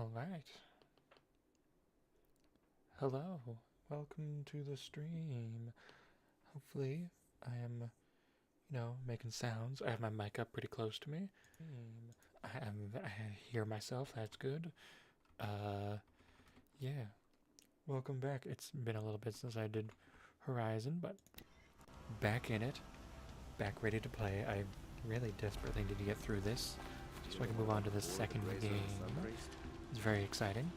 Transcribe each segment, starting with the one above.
All right. Hello. Welcome to the stream. Hopefully, I am, making sounds. I have my mic up pretty close to me. I hear myself. That's good. Yeah. Welcome back. It's been a little bit since I did Horizon, but back in it. Back ready to play. I really desperately need to get through this just so I can move on to the second game. It's very exciting.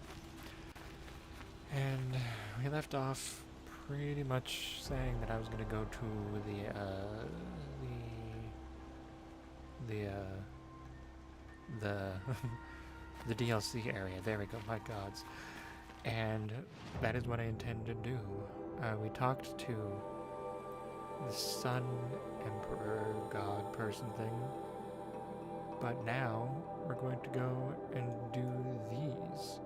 And we left off pretty much saying that I was going to go to the the DLC area. There we go, my gods. And that is what I intend to do. We talked to the Sun Emperor God person thing, but now we're going to go and do these.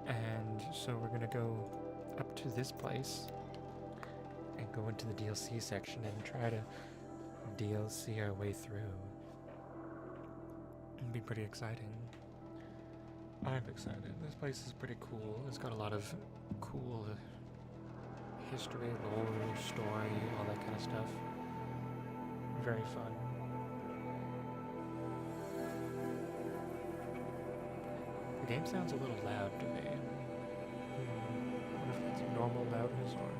And so we're gonna go up to this place and go into the DLC section and try to DLC our way through. It'll be pretty exciting. I'm excited. This place is pretty cool. It's got a lot of cool history, lore, story, all that kind of stuff. Very fun. The game sounds a little loud to me. What if it's normal loudness or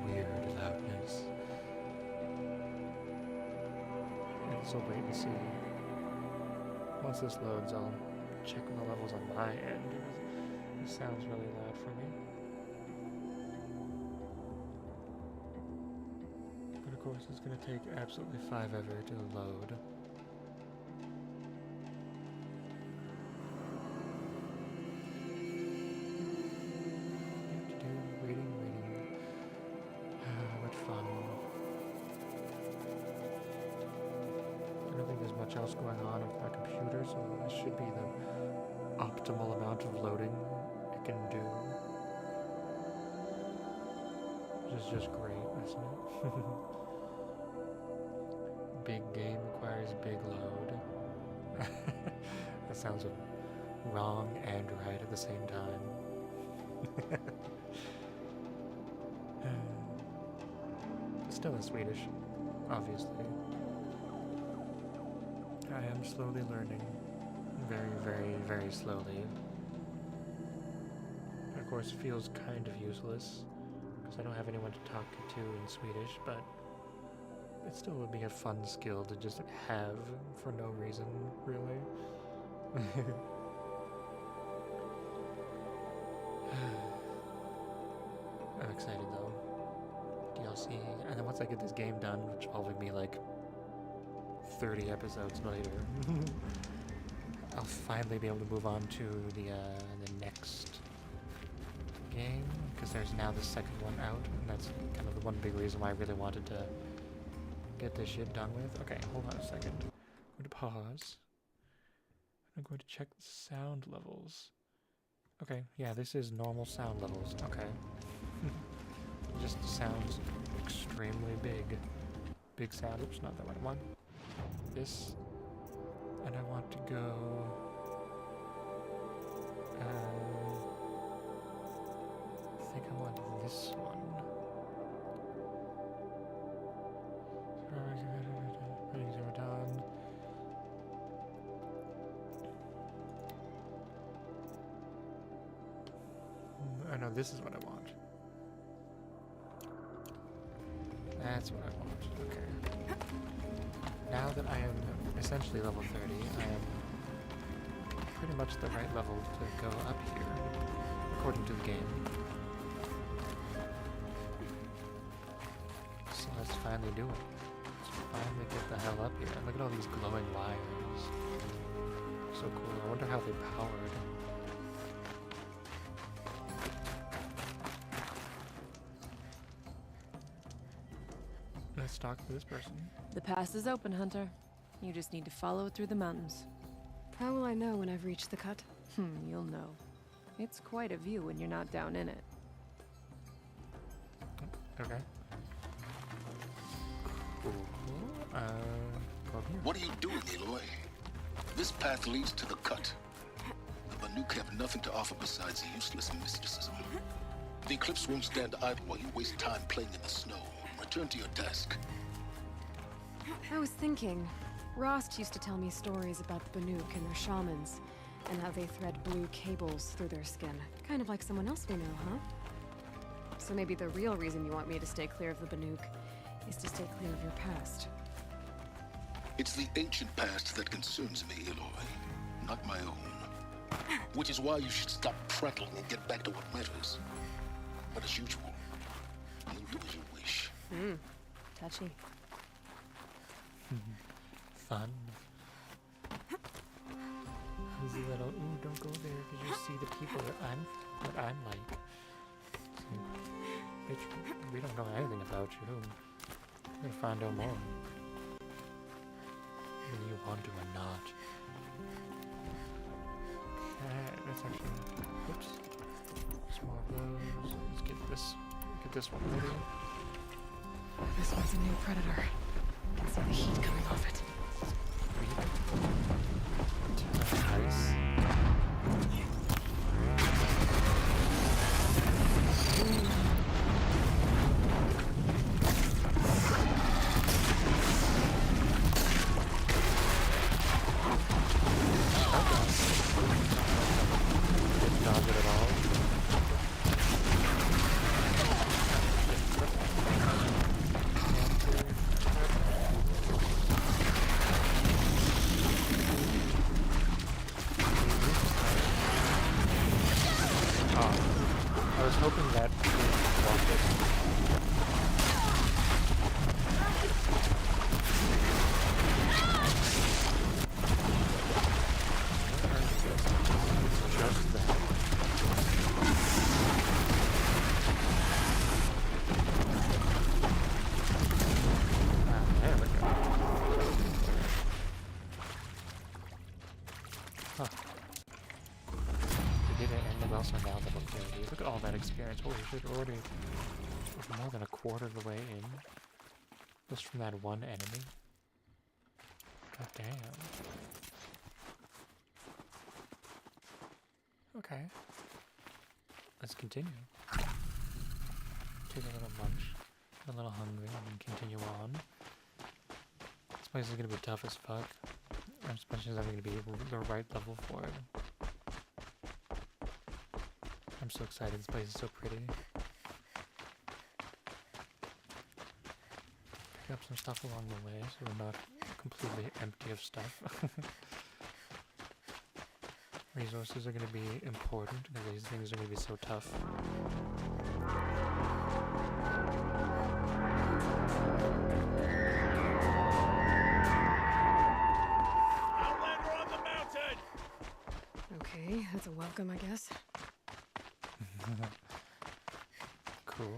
weird loudness? And so wait and see. Once this loads, I'll check the levels on my end. It sounds really loud for me. But of course, it's going to take absolutely forever to load. Else going on with my computer, so this should be the optimal amount of loading it can do. Which is just great, isn't it? Big game requires big load. That sounds wrong and right at the same time. Still in Swedish, obviously. I am slowly learning. Very, very, very slowly. Of course, it feels kind of useless, because I don't have anyone to talk to in Swedish, but it still would be a fun skill to just have for no reason, really. I'm excited, though. DLC, and then once I get this game done, which will probably be like 30 episodes later, I'll finally be able to move on to the next game, because there's now the second one out, and that's kind of the one big reason why I really wanted to get this shit done with. Okay, hold on a second. I'm going to pause. I'm going to check the sound levels. Okay, yeah, this is normal sound levels. Okay. It just sounds extremely big. Big sound. Oops, not that one I want. This, and I want to go I think I want this one. I know this is what I want. That's what I want. Okay. Now that I am essentially level 30, I am pretty much the right level to go up here, according to the game. So let's finally do it. Let's finally get the hell up here. And look at all these glowing wires. So cool. I wonder how they powered. Let's talk to this person. The pass is open, Hunter. You just need to follow it through the mountains. How will I know when I've reached the cut? You'll know. It's quite a view when you're not down in it. Okay. Cool. Go up here. What are you doing, Aloy? This path leads to the cut. The Banuk have nothing to offer besides useless mysticism. The Eclipse won't stand idle while you waste time playing in the snow. Return to your task. I was thinking, Rost used to tell me stories about the Banuk and their shamans, and how they thread blue cables through their skin. Kind of like someone else we know, huh? So maybe the real reason you want me to stay clear of the Banuk is to stay clear of your past. It's the ancient past that concerns me, Aloy, not my own. Which is why you should stop prattling and get back to what matters. But as usual, you'll do as you wish. Touchy. Fun. He's a little, ooh, don't go there because you see the people that I'm like. So, bitch, we don't know anything about you. We're gonna find out more. Whether you want to or not. Okay, that's actually, oops. Some more of those. Let's get this one ready. This one's a new predator. I can see the heat coming off it. Nice. Didn't dodge it at all. I was hoping that would block it. It's just that. There we go. Huh. We did it, and then also now level 30. Look at all that experience. Holy shit, we're already more than a quarter of the way in. Just from that one enemy. God damn. Okay. Let's continue. Take a little munch. A little hungry, and then continue on. This place is gonna be tough as fuck. Especially as I'm gonna be the right level for it. I'm so excited. This place is so pretty. Pick up some stuff along the way so we're not completely empty of stuff. Resources are going to be important because these things are going to be so tough. Outlander on the mountain! Okay, that's a welcome, I guess. Cool.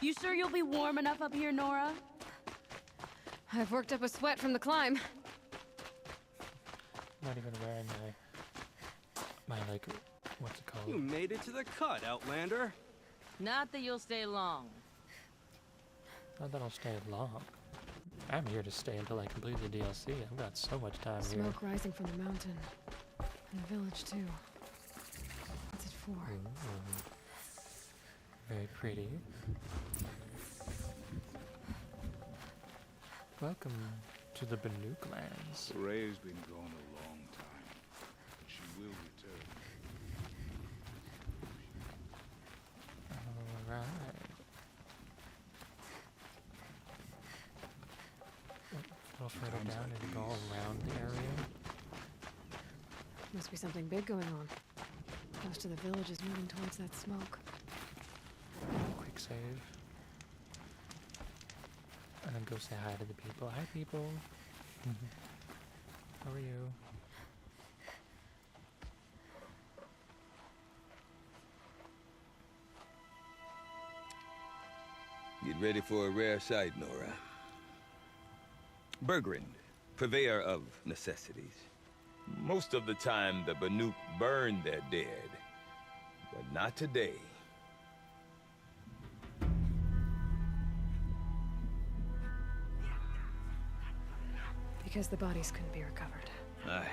You sure you'll be warm enough up here, Nora? I've worked up a sweat from the climb. Not even wearing my like, what's it called? You made it to the cut, Outlander. Not that you'll stay long. Not that I'll stay long. I'm here to stay until I complete the DLC. I've got so much time here. Smoke rising from the mountain. And the village, too. What's it for? Ooh. Very pretty. Welcome to the Banuk lands. Ray's been gone a long time, but she will return. Alright. A little further down and go around the area. Must be something big going on. Most of the village is moving towards that smoke. Quick save. And then go say hi to the people. Hi, people. How are you? Get ready for a rare sight, Nora. Bergrand, purveyor of necessities. Most of the time, the Banuk burn their dead. But not today. because the bodies couldn't be recovered. Aye,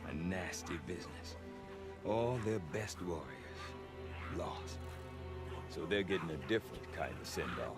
a nasty business. All their best warriors lost. So they're getting a different kind of send-off.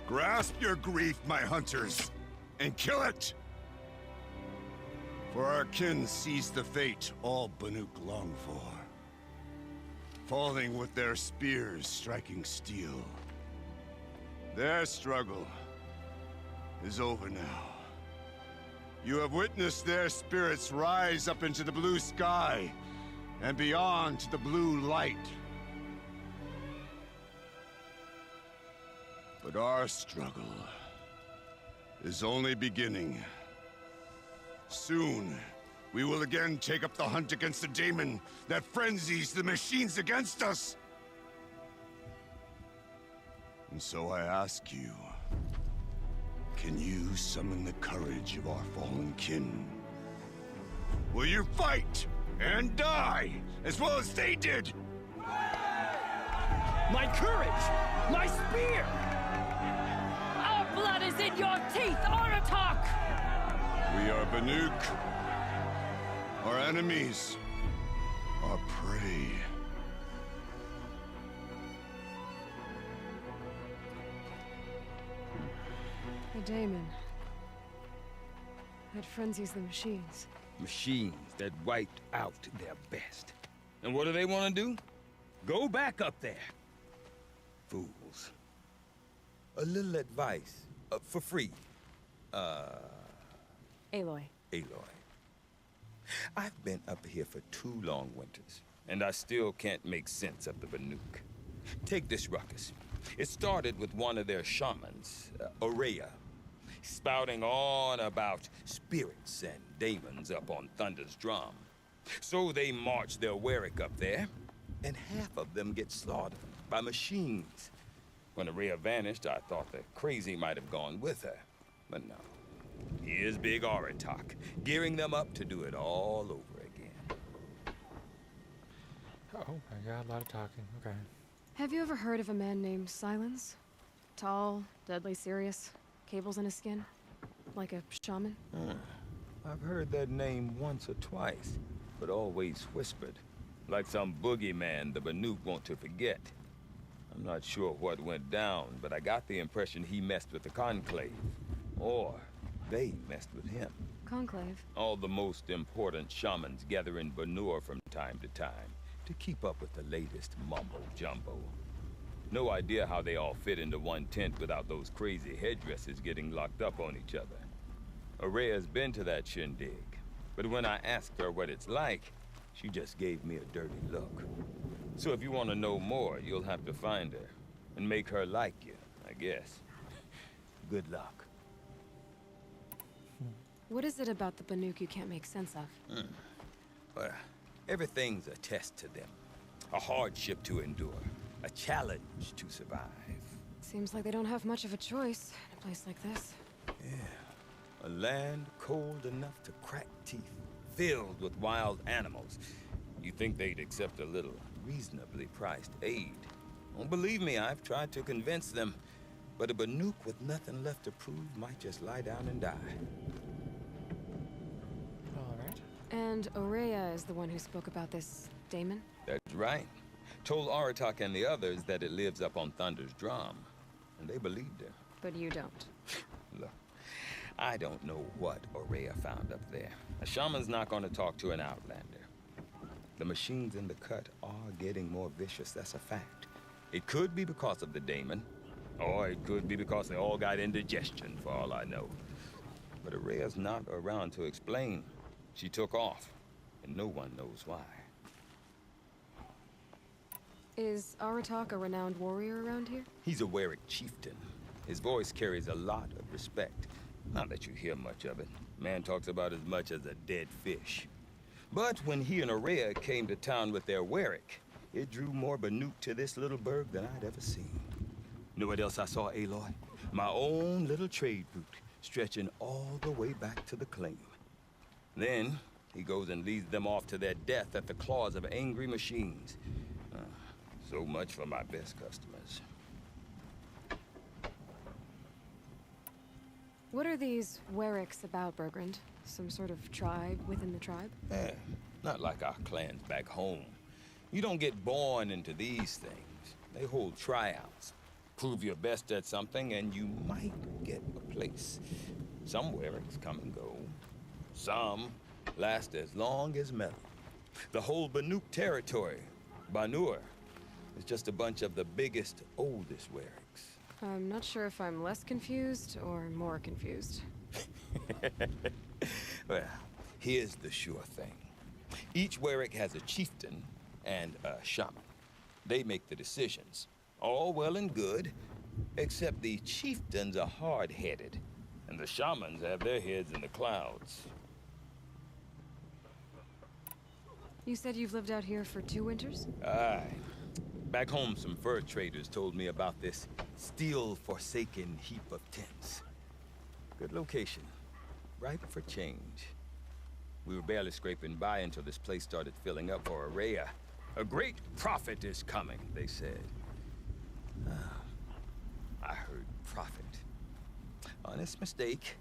Grasp your grief, my hunters, and kill it! For our kin sees the fate all Banuk long for. Falling with their spears striking steel. Their struggle is over now. You have witnessed their spirits rise up into the blue sky and beyond to the blue light. But our struggle is only beginning. Soon, we will again take up the hunt against the demon that frenzies the machines against us. And so I ask you, can you summon the courage of our fallen kin? Will you fight and die as well as they did? My courage! My spear! Our blood is in your teeth, Aratak! We are Banuk. Our enemies are prey. The daemon. That frenzies the machines. Machines that wiped out their best. And what do they want to do? Go back up there. Fools. A little advice, for free. Aloy. Aloy. I've been up here for 2 long winters, and I still can't make sense of the Banuk. Take this ruckus. It started with one of their shamans, Aurea, spouting on about spirits and demons up on Thunder's drum. So they march their Warwick up there, and half of them get slaughtered by machines. When Aurea vanished, I thought the crazy might have gone with her, but no. Here's Big Aratak, gearing them up to do it all over again. Oh my god, a lot of talking. Okay. Have you ever heard of a man named Silence? Tall, deadly serious, cables in his skin? Like a shaman? I've heard that name once or twice, but always whispered. Like some boogeyman the Banuk want to forget. I'm not sure what went down, but I got the impression he messed with the Conclave. Or they messed with him. Conclave? All the most important shamans gather in Banur from time to time to keep up with the latest mumbo-jumbo. No idea how they all fit into one tent without those crazy headdresses getting locked up on each other. Aurea's been to that shindig, but when I asked her what it's like, she just gave me a dirty look. So if you want to know more, you'll have to find her and make her like you, I guess. Good luck. What is it about the Banuk you can't make sense of? Well, everything's a test to them. A hardship to endure. A challenge to survive. Seems like they don't have much of a choice in a place like this. Yeah. A land cold enough to crack teeth. Filled with wild animals. You think they'd accept a little reasonably priced aid. Don't believe me, I've tried to convince them. But a Banuk with nothing left to prove might just lie down and die. Alright. And Aurea is the one who spoke about this daemon? That's right. Told Aratak and the others that it lives up on Thunder's drum. And they believed her. But you don't. Look, I don't know what Aurea found up there. A shaman's not going to talk to an outlander. The machines in the cut are getting more vicious, that's a fact. It could be because of the daemon, or it could be because they all got indigestion, for all I know. But Aurea's not around to explain. She took off, and no one knows why. Is Aratak a renowned warrior around here? He's a Werik chieftain. His voice carries a lot of respect. Not that you hear much of it. Man talks about as much as a dead fish. But when he and Aurea came to town with their Werik, it drew more Banuk to this little burg than I'd ever seen. Know what else I saw, Aloy? My own little trade route, stretching all the way back to the claim. Then, he goes and leads them off to their death at the claws of angry machines. So much for my best customers. What are these Weriks about, Bergrand? Some sort of tribe within the tribe? Not like our clans back home. You don't get born into these things. They hold tryouts. Prove your best at something and you might get a place. Some Weriks come and go. Some last as long as metal. The whole Banuk territory, Banur, is just a bunch of the biggest, oldest Weriks. I'm not sure if I'm less confused or more confused. Well, here's the sure thing. Each Werik has a chieftain and a shaman. They make the decisions. All well and good, except the chieftains are hard-headed, and the shamans have their heads in the clouds. You said you've lived out here for 2 winters? Aye. Back home, some fur traders told me about this steel-forsaken heap of tents. Good location. Ripe for change. We were barely scraping by until this place started filling up for Aurea. A great prophet is coming, they said. I heard prophet. Honest mistake.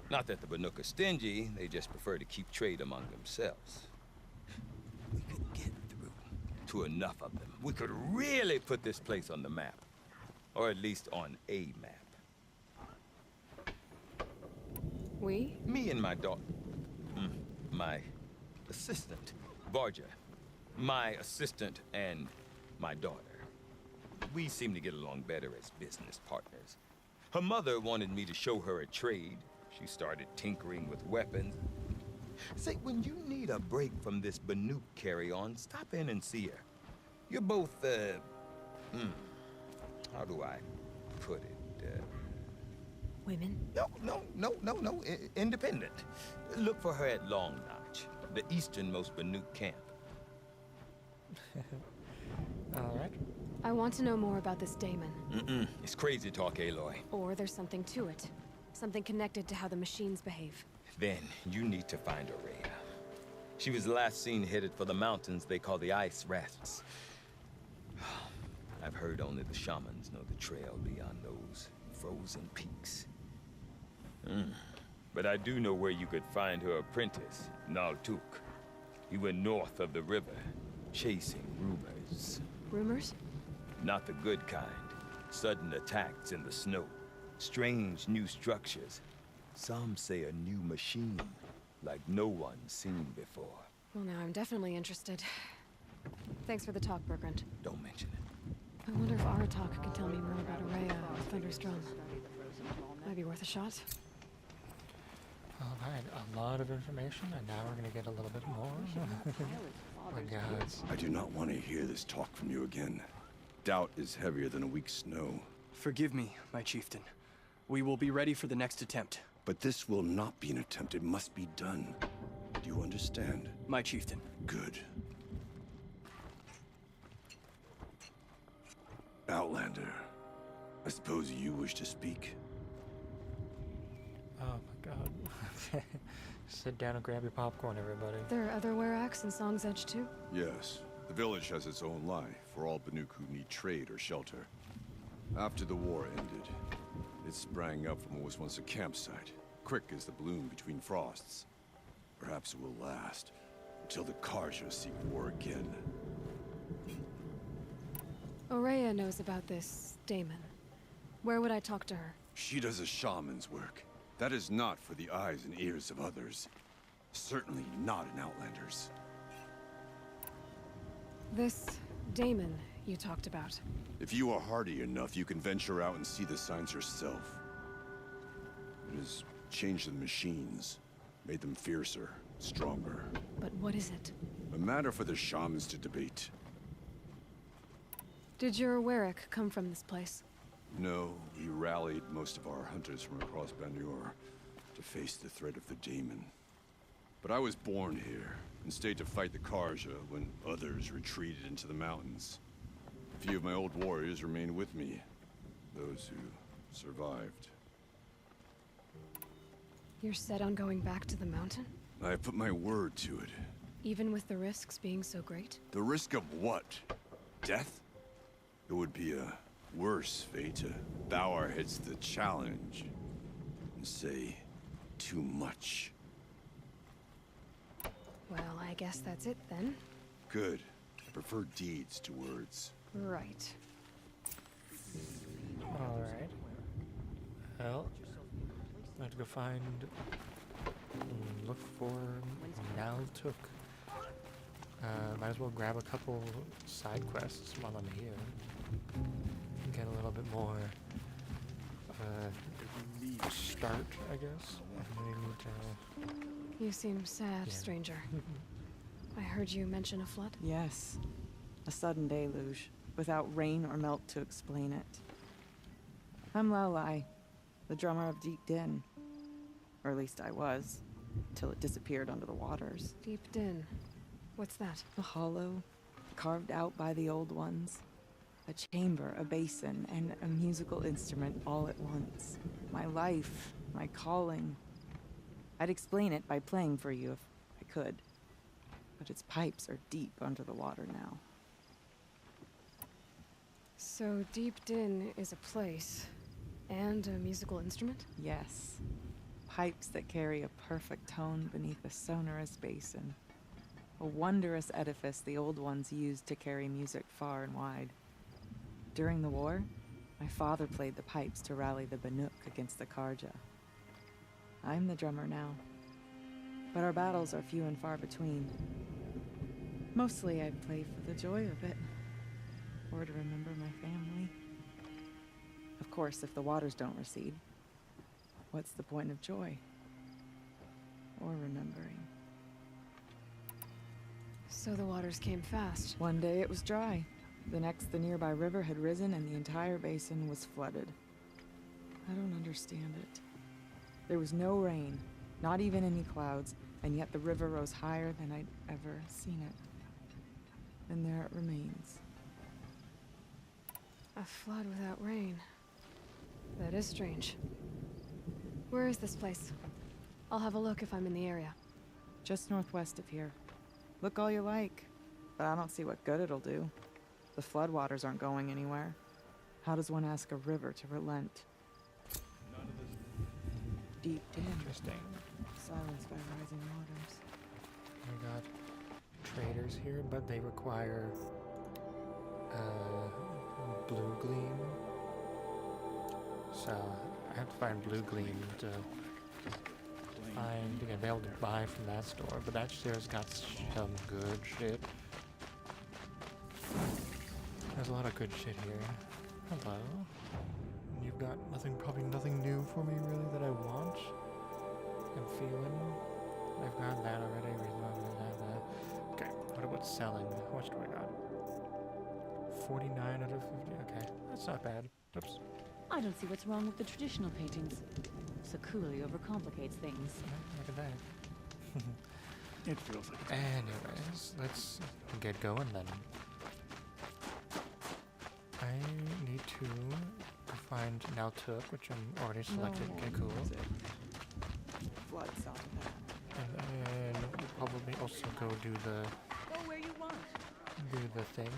Not that the Banuk are stingy, they just prefer to keep trade among themselves. We could get through to enough of them. We could really put this place on the map. Or at least on a map. We? Me and my daughter. My assistant, Varja. My assistant and my daughter. We seem to get along better as business partners. Her mother wanted me to show her a trade. She started tinkering with weapons. Say, when you need a break from this Banuk carry-on, stop in and see her. You're both, how do I put it? Women? No. Independent. Look for her at Long Notch, the easternmost Banuk camp. Alright. I want to know more about this daemon. It's crazy talk, Aloy. Or there's something to it. Something connected to how the machines behave. Then you need to find Aurea. She was last seen headed for the mountains they call the Ice Rats. I've heard only the shamans know the trail beyond those frozen peaks. But I do know where you could find her apprentice, Naltuk. He went north of the river, chasing rumors. Rumors? Not the good kind. Sudden attacks in the snow. Strange new structures. Some say a new machine, like no one's seen before. Well, now I'm definitely interested. Thanks for the talk, Bergrand. Don't mention it. I wonder if Aratak can tell me more about Aurea or Thunder's drum. Might be worth a shot. Alright, a lot of information, and now we're gonna get a little bit more. My God. I do not want to hear this talk from you again. Doubt is heavier than a week's snow. Forgive me, my chieftain. We will be ready for the next attempt. But this will not be an attempt. It must be done. Do you understand? My chieftain. Good. Outlander, I suppose you wish to speak? Oh my God. Sit down and grab your popcorn, everybody. There are other Weraks in Song's Edge too? Yes. The village has its own life for all Banuk who need trade or shelter. After the war ended, it sprang up from what was once a campsite, quick as the bloom between frosts. Perhaps it will last until the Karja seek war again. Aurea knows about this Damon. Where would I talk to her? She does a shaman's work. That is not for the eyes and ears of others. Certainly not an Outlander's. This Damon you talked about. If you are hardy enough, you can venture out and see the signs yourself. It has changed the machines, made them fiercer, stronger. But what is it? A matter for the shamans to debate. Did your Warwick come from this place? No, we rallied most of our hunters from across Banur to face the threat of the Daemon. But I was born here, and stayed to fight the Karja when others retreated into the mountains. A few of my old warriors remained with me, those who survived. You're set on going back to the mountain? I have put my word to it. Even with the risks being so great? The risk of what? Death? It would be a worse fate to bow our heads to the challenge and say too much. Well, I guess that's it then. Good. I prefer deeds to words. Right. Alright. Well, I have to go find... look for Naltuk. Might as well grab a couple side quests while I'm here. Get a little bit more start, I guess. I need to... You seem sad, Yeah. stranger. I heard you mention a flood. Yes. A sudden deluge, without rain or melt to explain it. I'm Lalai, the drummer of Deep Din. Or at least I was, till it disappeared under the waters. Deep Din. What's that? A hollow, carved out by the old ones. A chamber, a basin, and a musical instrument all at once. My life, my calling. I'd explain it by playing for you if I could. But its pipes are deep under the water now. So Deep Din is a place, and a musical instrument? Yes. Pipes that carry a perfect tone beneath a sonorous basin. A wondrous edifice the old ones used to carry music far and wide. During the war, my father played the pipes to rally the Banuk against the Karja. I'm the drummer now, but our battles are few and far between. Mostly I play for the joy of it, or to remember my family. Of course, if the waters don't recede, what's the point of joy? Or remembering? So the waters came fast. One day it was dry. The next, the nearby river had risen and the entire basin was flooded. I don't understand it. There was no rain, not even any clouds, and yet the river rose higher than I'd ever seen it. And there it remains. A flood without rain. That is strange. Where is this place? I'll have a look if I'm in the area. Just northwest of here. Look all you like, but I don't see what good it'll do. The floodwaters aren't going anywhere. How does one ask a river to relent? Deep Din. Interesting. Silenced by rising waters. We got traders here, but they require blue gleam. So I have to find blue gleam to find and be able to buy from that store. But that store's got some good shit. There's a lot of good shit here. Hello. You've got nothing, probably nothing new for me really that I want. I'm feeling. I've got that already. Okay, what about selling? How much do I got? 49 out of 50. Okay, that's not bad. Oops. I don't see what's wrong with the traditional paintings. So clearly overcomplicates things. Look at that. It feels like Anyways, let's get going then. I need to find Naltuk, which I'm already selected. Okay, cool. Flood south of that. And then we'll probably also go do the... Go where you want. the thing?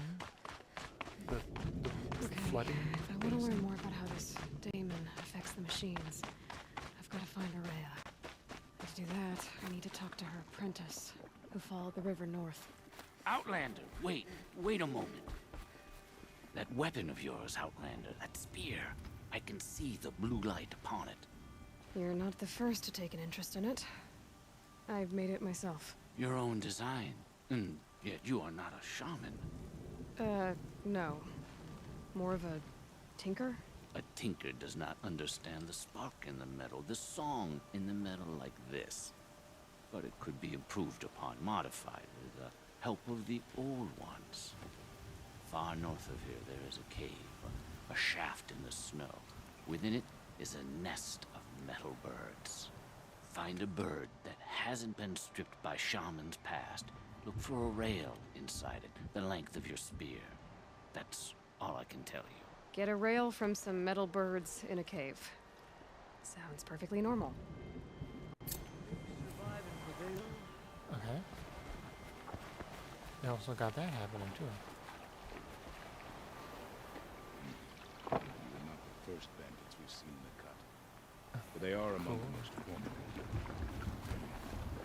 The Okay, flooding if I want to basin? learn more about how this daemon affects the machines, I've got to find Araya. And to do that, I need to talk to her apprentice, who followed the river north. Outlander, wait a moment. That weapon of yours, Outlander, that spear. I can see the blue light upon it. You're not the first to take an interest in it. I've made it myself. Your own design. And yet you are not a shaman. No. More of a tinker? A tinker does not understand the spark in the metal, the song in the metal like this. But it could be improved upon, modified with the help of the old ones. Far north of here there is a cave, a shaft in the snow. Within it is a nest of metal birds. Find a bird that hasn't been stripped by shamans past. Look for a rail inside it, the length of your spear. That's all I can tell you. Get a rail from some metal birds in a cave. Sounds perfectly normal. Okay. They also got that happening too. You are not the first bandits we've seen in the cut, but they are among the most formidable.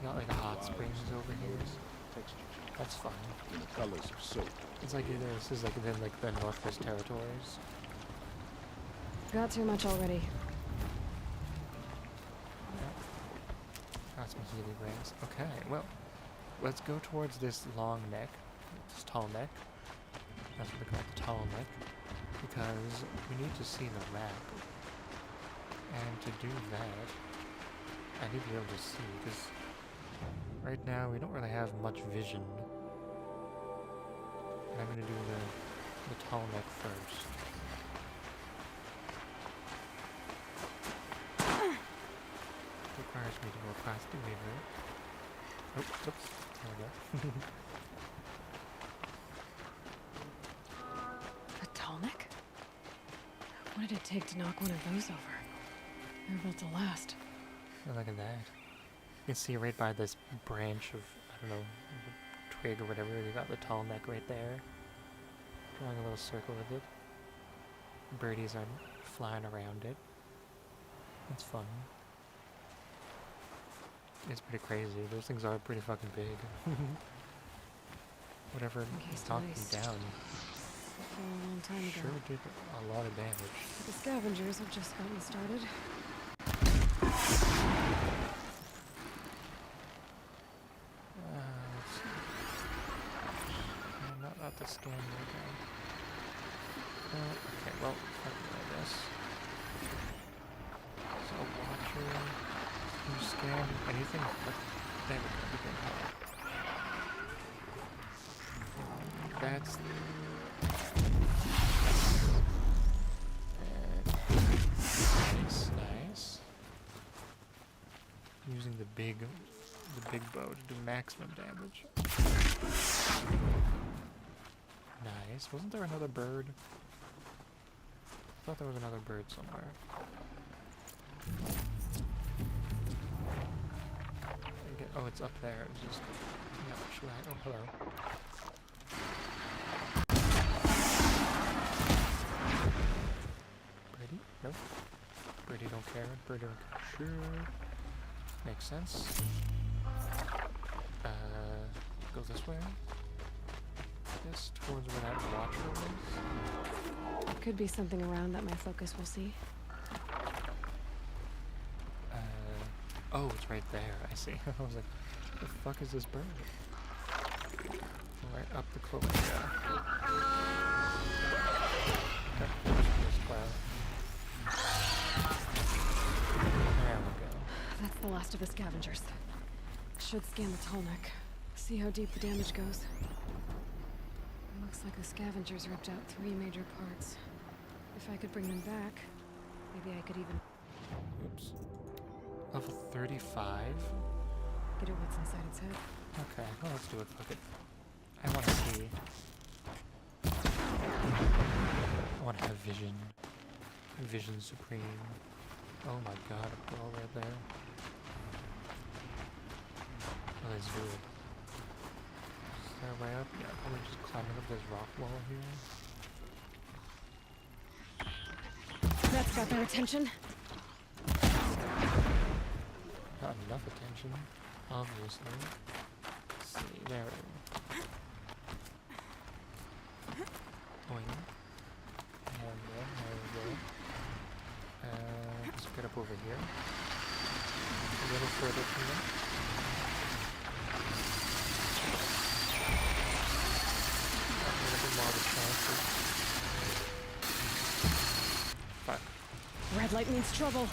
Got like a hot springs over here. Texture That's fine. in the colors of soap. It's like either this is like within like the Northwest Territories. Got too much already. Got some healy rings. Okay, well, let's go towards this long neck, this tall neck. That's what they call it, the tall neck, because we need to see the map. And to do that, I need to be able to see, because right now we don't really have much vision. And I'm going to do the tall neck first. Requires me to go across the river. Oh, oops. There we go. A tall neck? What did it take to knock one of those over? They're built to last. Oh, look at that. You can see right by this branch of, I don't know, twig or whatever, you got the tall neck right there. Drawing a little circle with it. Birdies are flying around it. It's fun. It's pretty crazy. Those things are pretty fucking big. Whatever knocked them down. For a long time ago. Sure did a lot of damage. The scavengers have just gotten started. Let's see. No, not the scan right now. Okay, well, fuck it, I guess. So, watcher. You scan anything? There we go, That's... Nice. Using the big bow to do maximum damage. Nice. Wasn't there another bird? I thought there was another bird somewhere. Oh, it's up there. It's just... Yeah, should I... Oh, hello. Birdie? Nope. Birdie don't care. Birdie don't care. Sure. Makes sense. Go this way. This towards where that watcher is. There could be something around that my focus will see. Oh, it's right there. I see. I was like, what the fuck is this bird? Right up the cloak. Yeah. Okay, there's cloud. There we go. That's the last of the scavengers. Should scan the tall neck. See how deep the damage goes. Looks like the scavengers ripped out 3 major parts. If I could bring them back, maybe I could even... Oops. Level 35? get at what's inside its head. Okay, well, let's do it. Fuck it. I want to see. I want to have vision. Vision supreme. Oh my god, a pearl right there. Let's do it. our way up? Yeah, probably just climbing up this rock wall here. That's got their attention. Not enough attention, obviously. Let's see, there we go. Boing. And then, there we go. Let's get up over here. A little further from there. A little bit more of a chance. Fuck. Red light means trouble.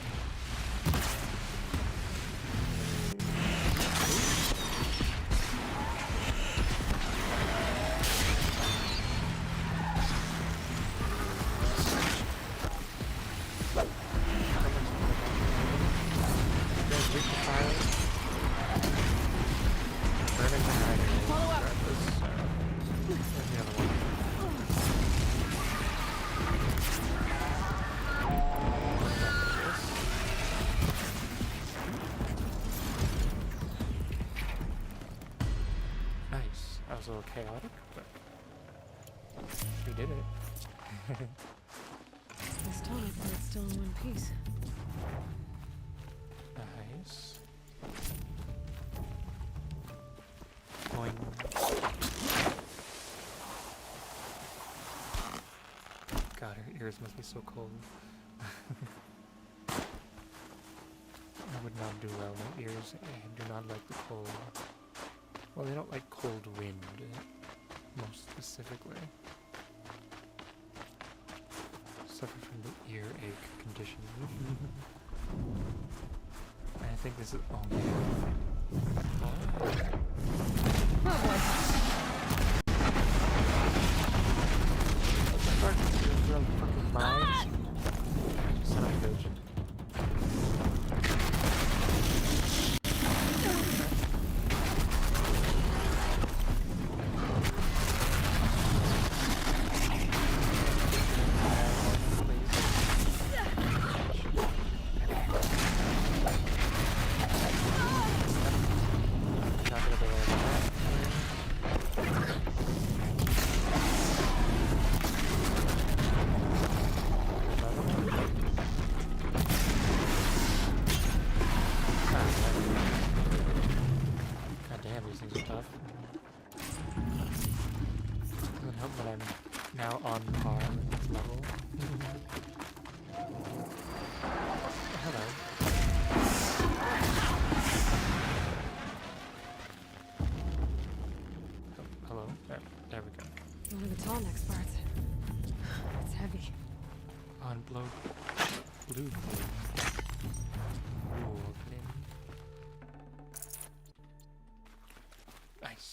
A little chaotic, but we did it. This tonic bird's still in one piece. Nice. Boing. God, her ears must be so cold. I would not do well. My ears do not like the cold. Well, they don't like cold wind, most specifically. Suffer from the earache condition. I think this is... Oh, man. Oh. What the fuck? You're real fucking minds? Son of a bitch. Now on par with this level. Hello. Oh, hello. There we go. One of the tall next parts. It's heavy. On blue gleam. Ooh, gleam. Nice.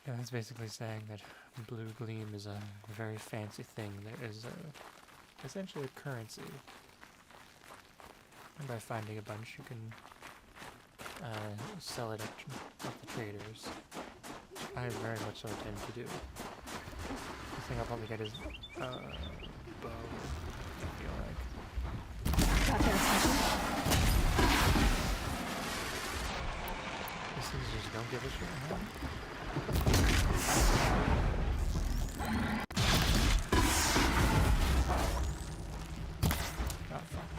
Yeah, that's basically saying that blue gleam is a very fancy thing. There is essentially a currency. And by finding a bunch, you can sell it at the traders. I very much so intend to do. The thing I'll probably get is bow, I feel like. Got their attention. These things just don't give a shit, huh? Oh, fuck.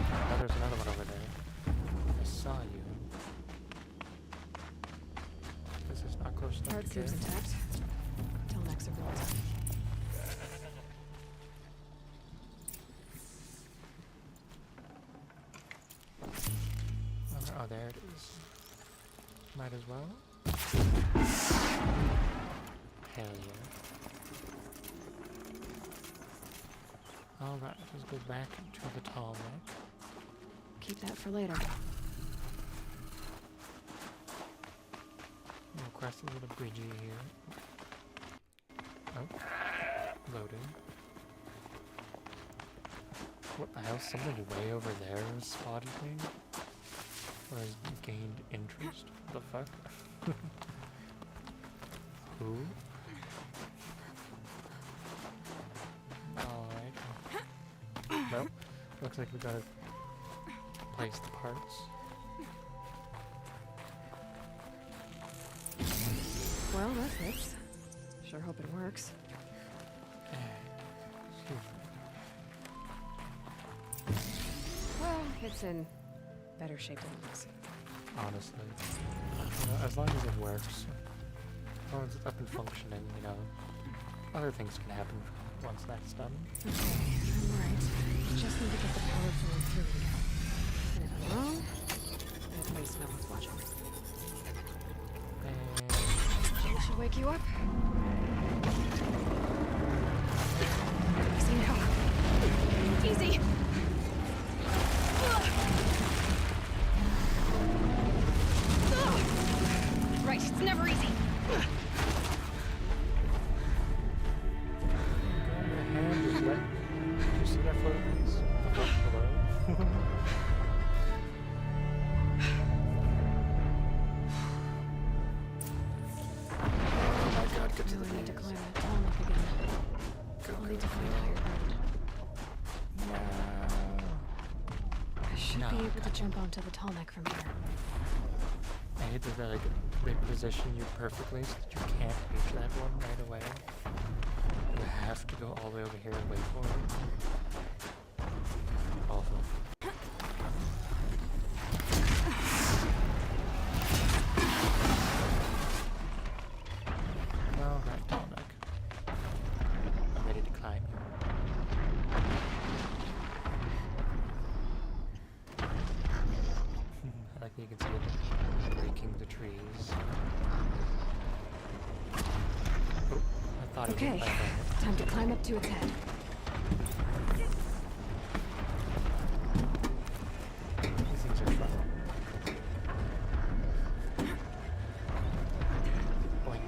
Oh, there's another one over there. I saw you. This is not close enough Part to seems care. intact. Till next revolts. Oh, there it is. Might as well. Hell yeah. Alright, let's go back to the tall neck. Keep that for later. We'll cross a little bridgey here. Oh. Loading. What the hell? Something way over there spotted me? Or has gained interest? What the fuck? Who? Alright. Nope. Looks like we gotta place the parts. Well, that fits. Sure hope it works. Well, it's in better shape than it looks. Honestly. As long as it works. As long as it's up and functioning, you know. Other things can happen once that's done. Okay, I'm right. Just need to get the power flowing through again. And if I'm wrong, then at least no one's watching. Jane should wake you up. Easy now. Easy! Right, it's never easy. Did you see that photo, please? Below? Oh my god, get to the I need to bees. climb that tonic again. I'll need to find higher ground. I should be able to jump onto the tonic from here. I hate that like they position you perfectly so that you can't reach that one right away. You have to go all the way over here and wait for it. Awful. Alright, tonic. I'm ready to climb you. I like that you can see it breaking the trees. Oh, I thought Okay, it was like time to climb up to its head. these things are fun. Boing.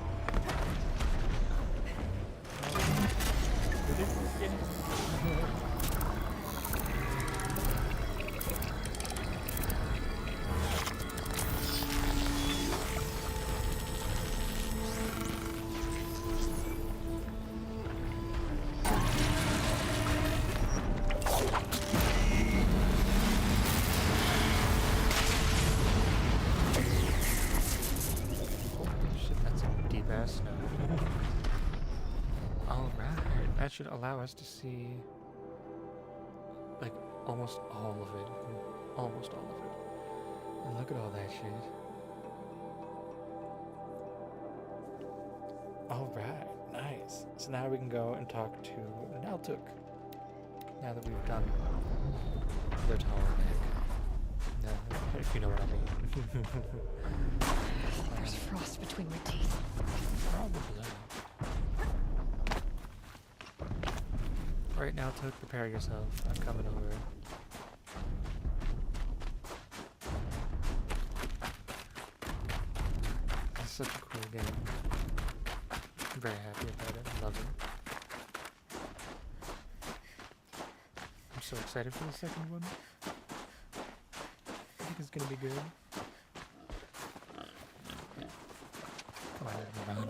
Holy shit, that's a deep ass snow. Alright, that should allow us to see like almost all of it. Almost all of it. And look at all that shit. Alright, nice. So now we can go and talk to Naltuk. Now that we've done their tower egg. No, if you know what I mean. There's frost between my teeth. Probably. Right now, Toad, prepare yourself. I'm coming over. It's such a cool game. I'm very happy about it. I love it. I'm so excited for the second one. I think it's gonna be good. Come on, run.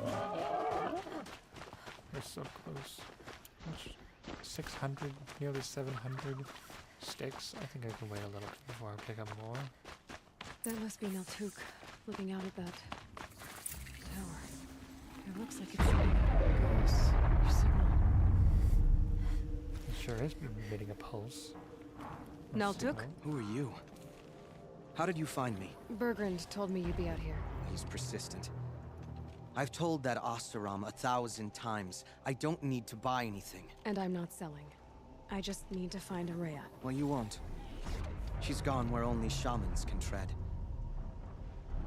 We're so close. Which 600, nearly 700 sticks. I think I can wait a little before I pick up more. That must be Naltuk looking out at that tower. It looks like it's sending a pulse or signal. It sure is emitting a pulse. Naltuk? Who are you? How did you find me? Bergrand told me you'd be out here. He's persistent. I've told that Oseram 1,000 times. I don't need to buy anything. And I'm not selling. I just need to find Araya. Well, you won't. She's gone where only shamans can tread.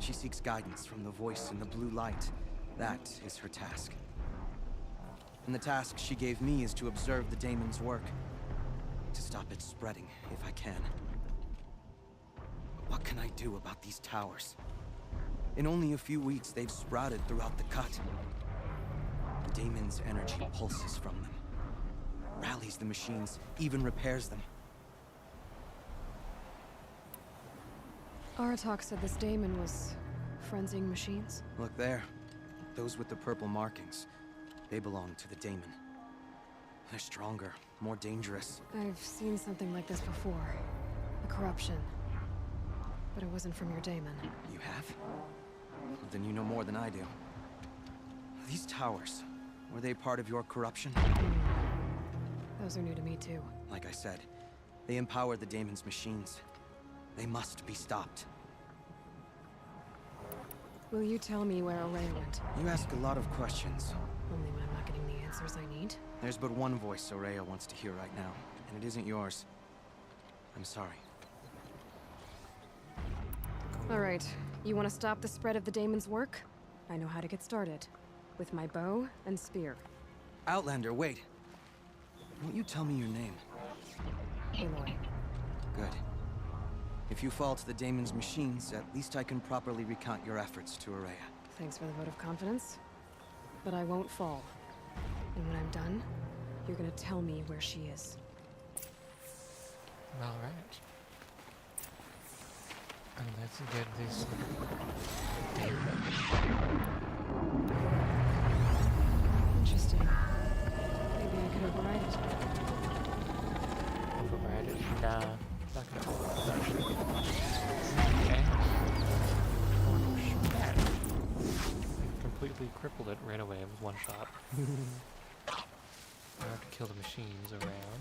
She seeks guidance from the voice in the blue light. That is her task. And the task she gave me is to observe the daemon's work. To stop it spreading, if I can. But what can I do about these towers? In only a few weeks, they've sprouted throughout the cut. The daemon's energy pulses from them. Rallies the machines, even repairs them. Aratok said this daemon was frenzying machines. Look there. Those with the purple markings. They belong to the daemon. They're stronger, more dangerous. I've seen something like this before. A corruption. But it wasn't from your daemon. You have? Well, then you know more than I do. These towers, were they part of your corruption? Those are new to me too. Like I said, they empower the Daemon's machines. They must be stopped. Will you tell me where Aurea went? You ask a lot of questions. Only when I'm not getting the answers I need. There's but one voice Aurea wants to hear right now, and it isn't yours. I'm sorry. Alright, you want to stop the spread of the Daemon's work? I know how to get started. With my bow and spear. Outlander, wait. Won't you tell me your name? Aloy. Good. If you fall to the Daemon's machines, at least I can properly recount your efforts to Aurea. Thanks for the vote of confidence. But I won't fall. And when I'm done, you're gonna tell me where she is. Alright. And let's get this Interesting. Maybe I could override it. override it. Nah, not gonna override it. Okay. Oh, shit. Completely crippled it right away with one shot. I have to kill the machines around.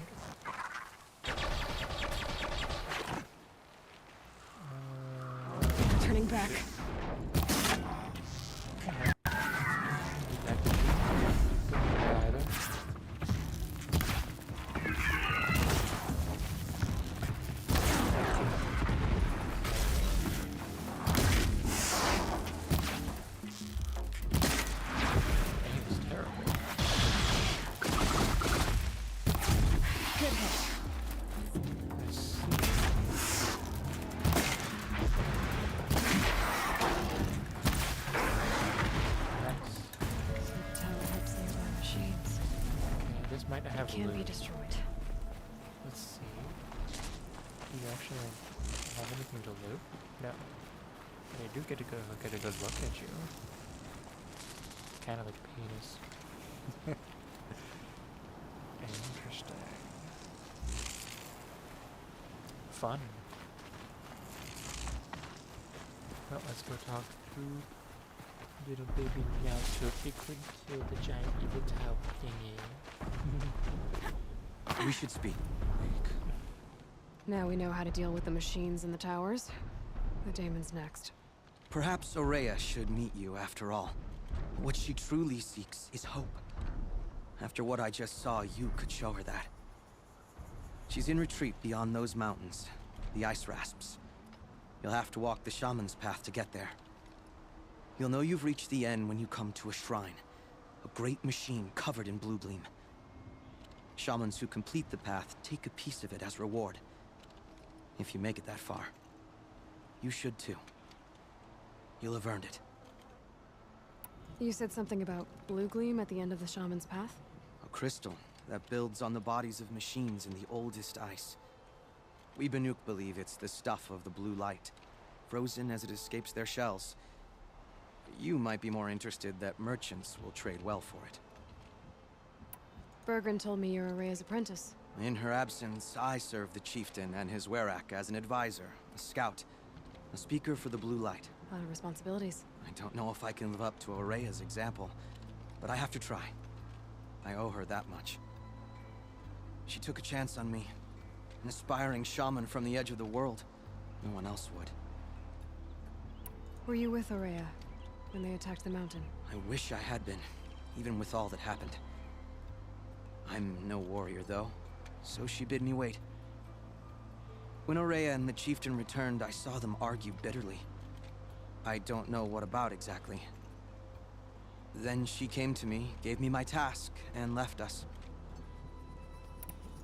Turning back. Can be destroyed. Let's see. Do you actually have anything to loot? No. But I do get to go get a good look at you. Kind of like a penis. Interesting. Fun. Well, let's go talk to little baby meow so we could kill the giant evil tower thingy. We should speak. Now we know how to deal with the machines and the towers. The Daemon's next. Perhaps Aurea should meet you after all. What she truly seeks is hope. After what I just saw, you could show her that. She's in retreat beyond those mountains, the ice rasps. You'll have to walk the shaman's path to get there. You'll know you've reached the end when you come to a shrine. A great machine covered in blue gleam. Shamans who complete the path take a piece of it as reward. If you make it that far, you should too. You'll have earned it. You said something about blue gleam at the end of the shaman's path? A crystal that builds on the bodies of machines in the oldest ice. We Banuk believe it's the stuff of the blue light, frozen as it escapes their shells. You might be more interested that merchants will trade well for it. Bergren told me you're Aurea's apprentice. In her absence, I serve the chieftain and his werak as an advisor, a scout, a speaker for the blue light. A lot of responsibilities. I don't know if I can live up to Aurea's example, but I have to try. I owe her that much. She took a chance on me, an aspiring shaman from the edge of the world. No one else would. Were you with Aurea when they attacked the mountain? I wish I had been, even with all that happened. I'm no warrior, though, so she bid me wait. When Aurea and the chieftain returned, I saw them argue bitterly. I don't know what about exactly. Then she came to me, gave me my task, and left us.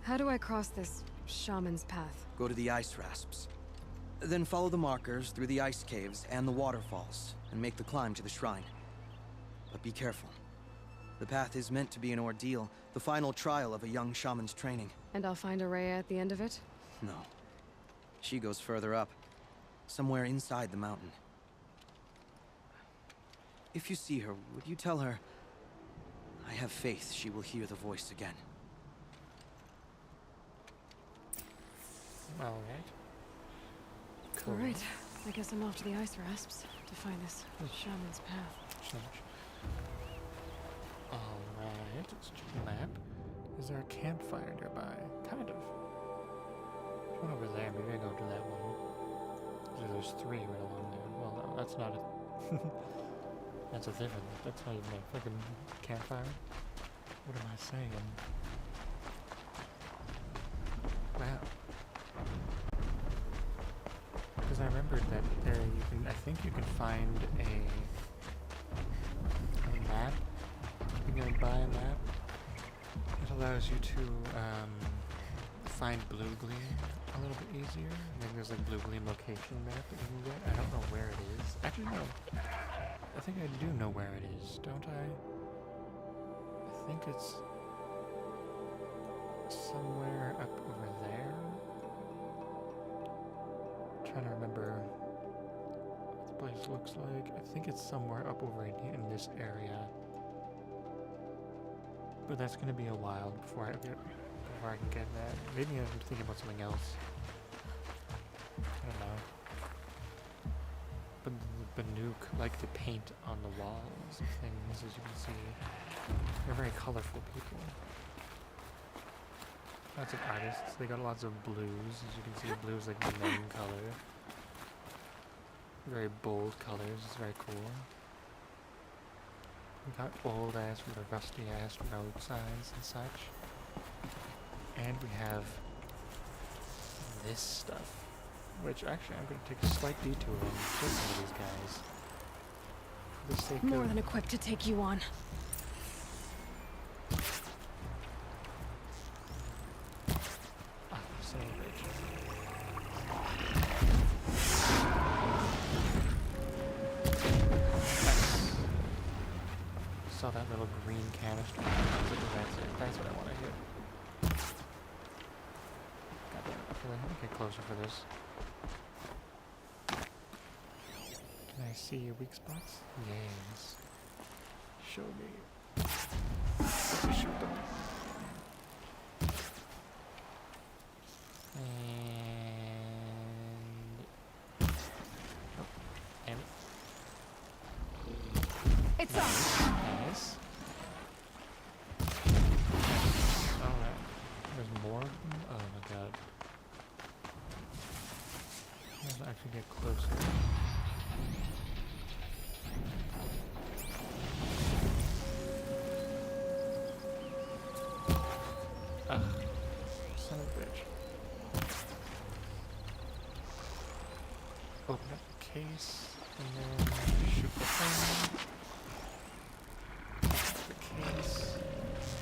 How do I cross this shaman's path? Go to the ice rasps. Then follow the markers through the ice caves and the waterfalls, and make the climb to the shrine. But be careful. The path is meant to be an ordeal, the final trial of a young shaman's training. And I'll find Aurea at the end of it? No. She goes further up, somewhere inside the mountain. If you see her, would you tell her, I have faith she will hear the voice again. Alright. Cool. Alright, I guess I'm off to the ice rasps to find this shaman's path. it. Let's check the map. Is there a campfire nearby? Kind of. There's one over there. Maybe I go to that one. There's 3 right along there. Well, no, that's not a... that's a different... That's not even a freaking campfire. What am I saying? Wow. Because I remembered that there you can... I think you can find a map. You can buy a map. It allows you to find blue gleam a little bit easier. I think there's like blue gleam location map that you can get. I don't know where it is. Actually, no. I think I do know where it is, don't I? I think it's somewhere up over there. I'm trying to remember what the place looks like. I think it's somewhere up over in this area. But that's gonna be a while before I can get that. Maybe I'm thinking about something else. I don't know. But the Banuk like to paint on the walls of things, as you can see. They're very colorful people. Lots of artists. They got lots of blues. As you can see, blue is like the main color. Very bold colors. It's very cool. We got old ass with the rusty ass road signs and such. And we have this stuff. Which actually I'm going to take a slight detour and kill some of these guys. For the sake More of... than equipped to take you on. Ah, son of a bitch. Saw that little green canister. That's it. That's what I want to hit. Goddamn, I feel like I can get closer for this. Can I see your weak spots? Yes. Show me. Let's just shoot them. And... Oh, damn it. It's off! Nice. Alright. There's more of them? Oh my god. Let's actually get closer. Ugh. Son of a bitch. Open up the case, and then shoot the thing. The case,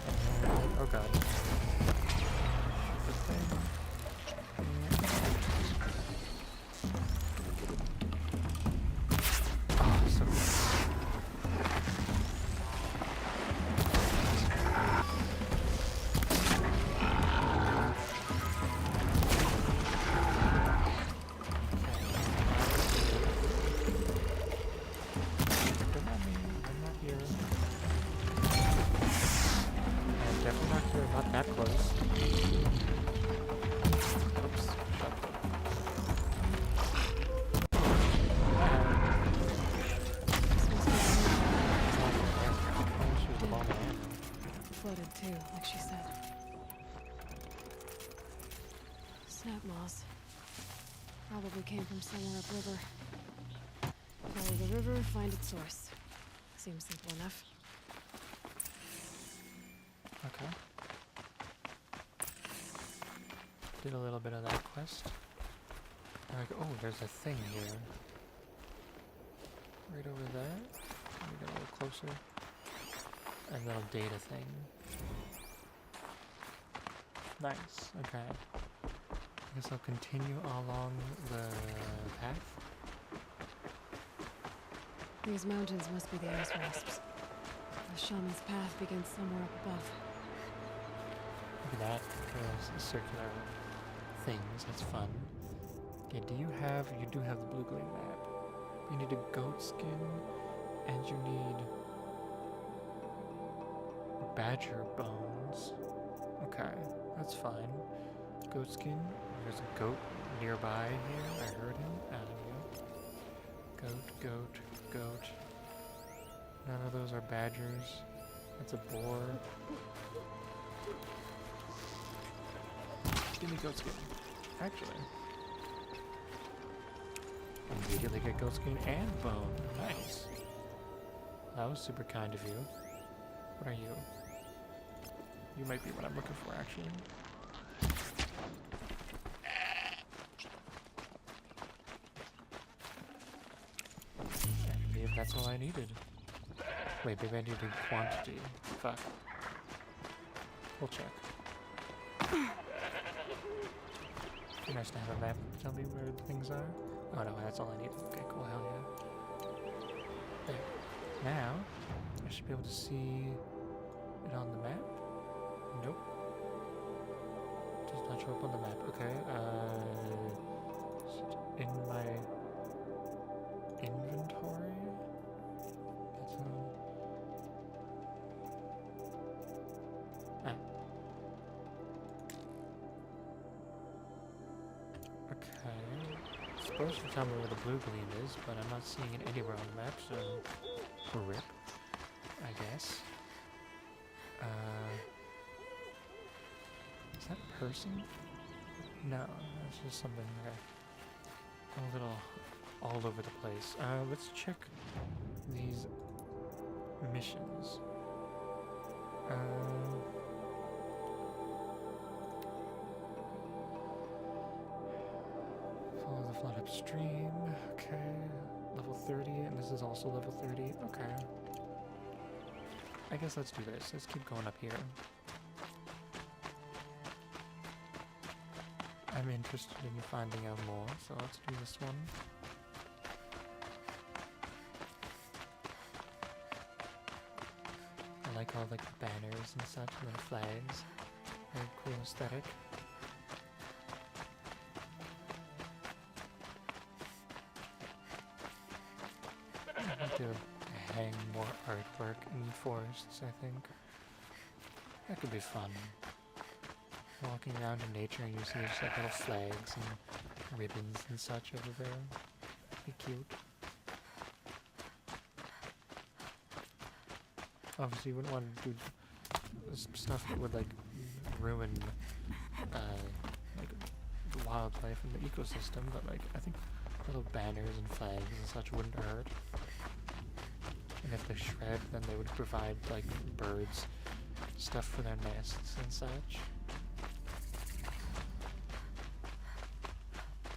and then, oh god. Shoot the thing. Oh, so good. Not that close. Oops. Shut up. She was the bomb man. Floated too, like she said. Snap moss. Probably came from somewhere upriver. Follow the river, find its source. Seems simple enough. Okay. Did a little bit of that quest. Like, oh, there's a thing here. Right over there. Let me get a little closer. A little data thing. Nice. Okay. I guess I'll continue along the path. These mountains must be the ice wasps. The shaman's path begins somewhere up above. Look at that. There's circular things. That's fun. Okay, you do have the blue gleam map. You need a goat skin, and you need badger bones. Okay, that's fine. Goat skin. There's a goat nearby here. I heard him. There we go. Goat. None of those are badgers. That's a boar. Give me goat skin. Actually. Immediately get goat skin and bone. Nice. That was super kind of you. What are you? You might be what I'm looking for, actually. And maybe that's all I needed. Wait, maybe I needed quantity. Fuck. We'll check. Be nice to have a map to tell me where things are. Oh no, that's all I need. Okay, cool, hell yeah. There. Now, I should be able to see it on the map. Nope. Does not show up on the map. Okay, is it in my inventory? That's okay. It's supposed to tell me where the blue gleam is, but I'm not seeing it anywhere on the map, so rip, I guess. Is that a person? No, that's just something a little all over the place. Let's check these missions. Follow the flood upstream. Okay. Level 30, and this is also level 30. Okay. I guess let's do this. Let's keep going up here. I'm interested in finding out more, so let's do this one. I like all like the banners and such, and the flags. Very cool aesthetic. I want to hang more artwork in forests, I think. That could be fun. Walking around in nature and you see just like little flags and ribbons and such over there. Be cute. Obviously you wouldn't want to do stuff that would like ruin like the wildlife and the ecosystem, but like I think little banners and flags and such wouldn't hurt. And if they shred, then they would provide like birds stuff for their nests and such.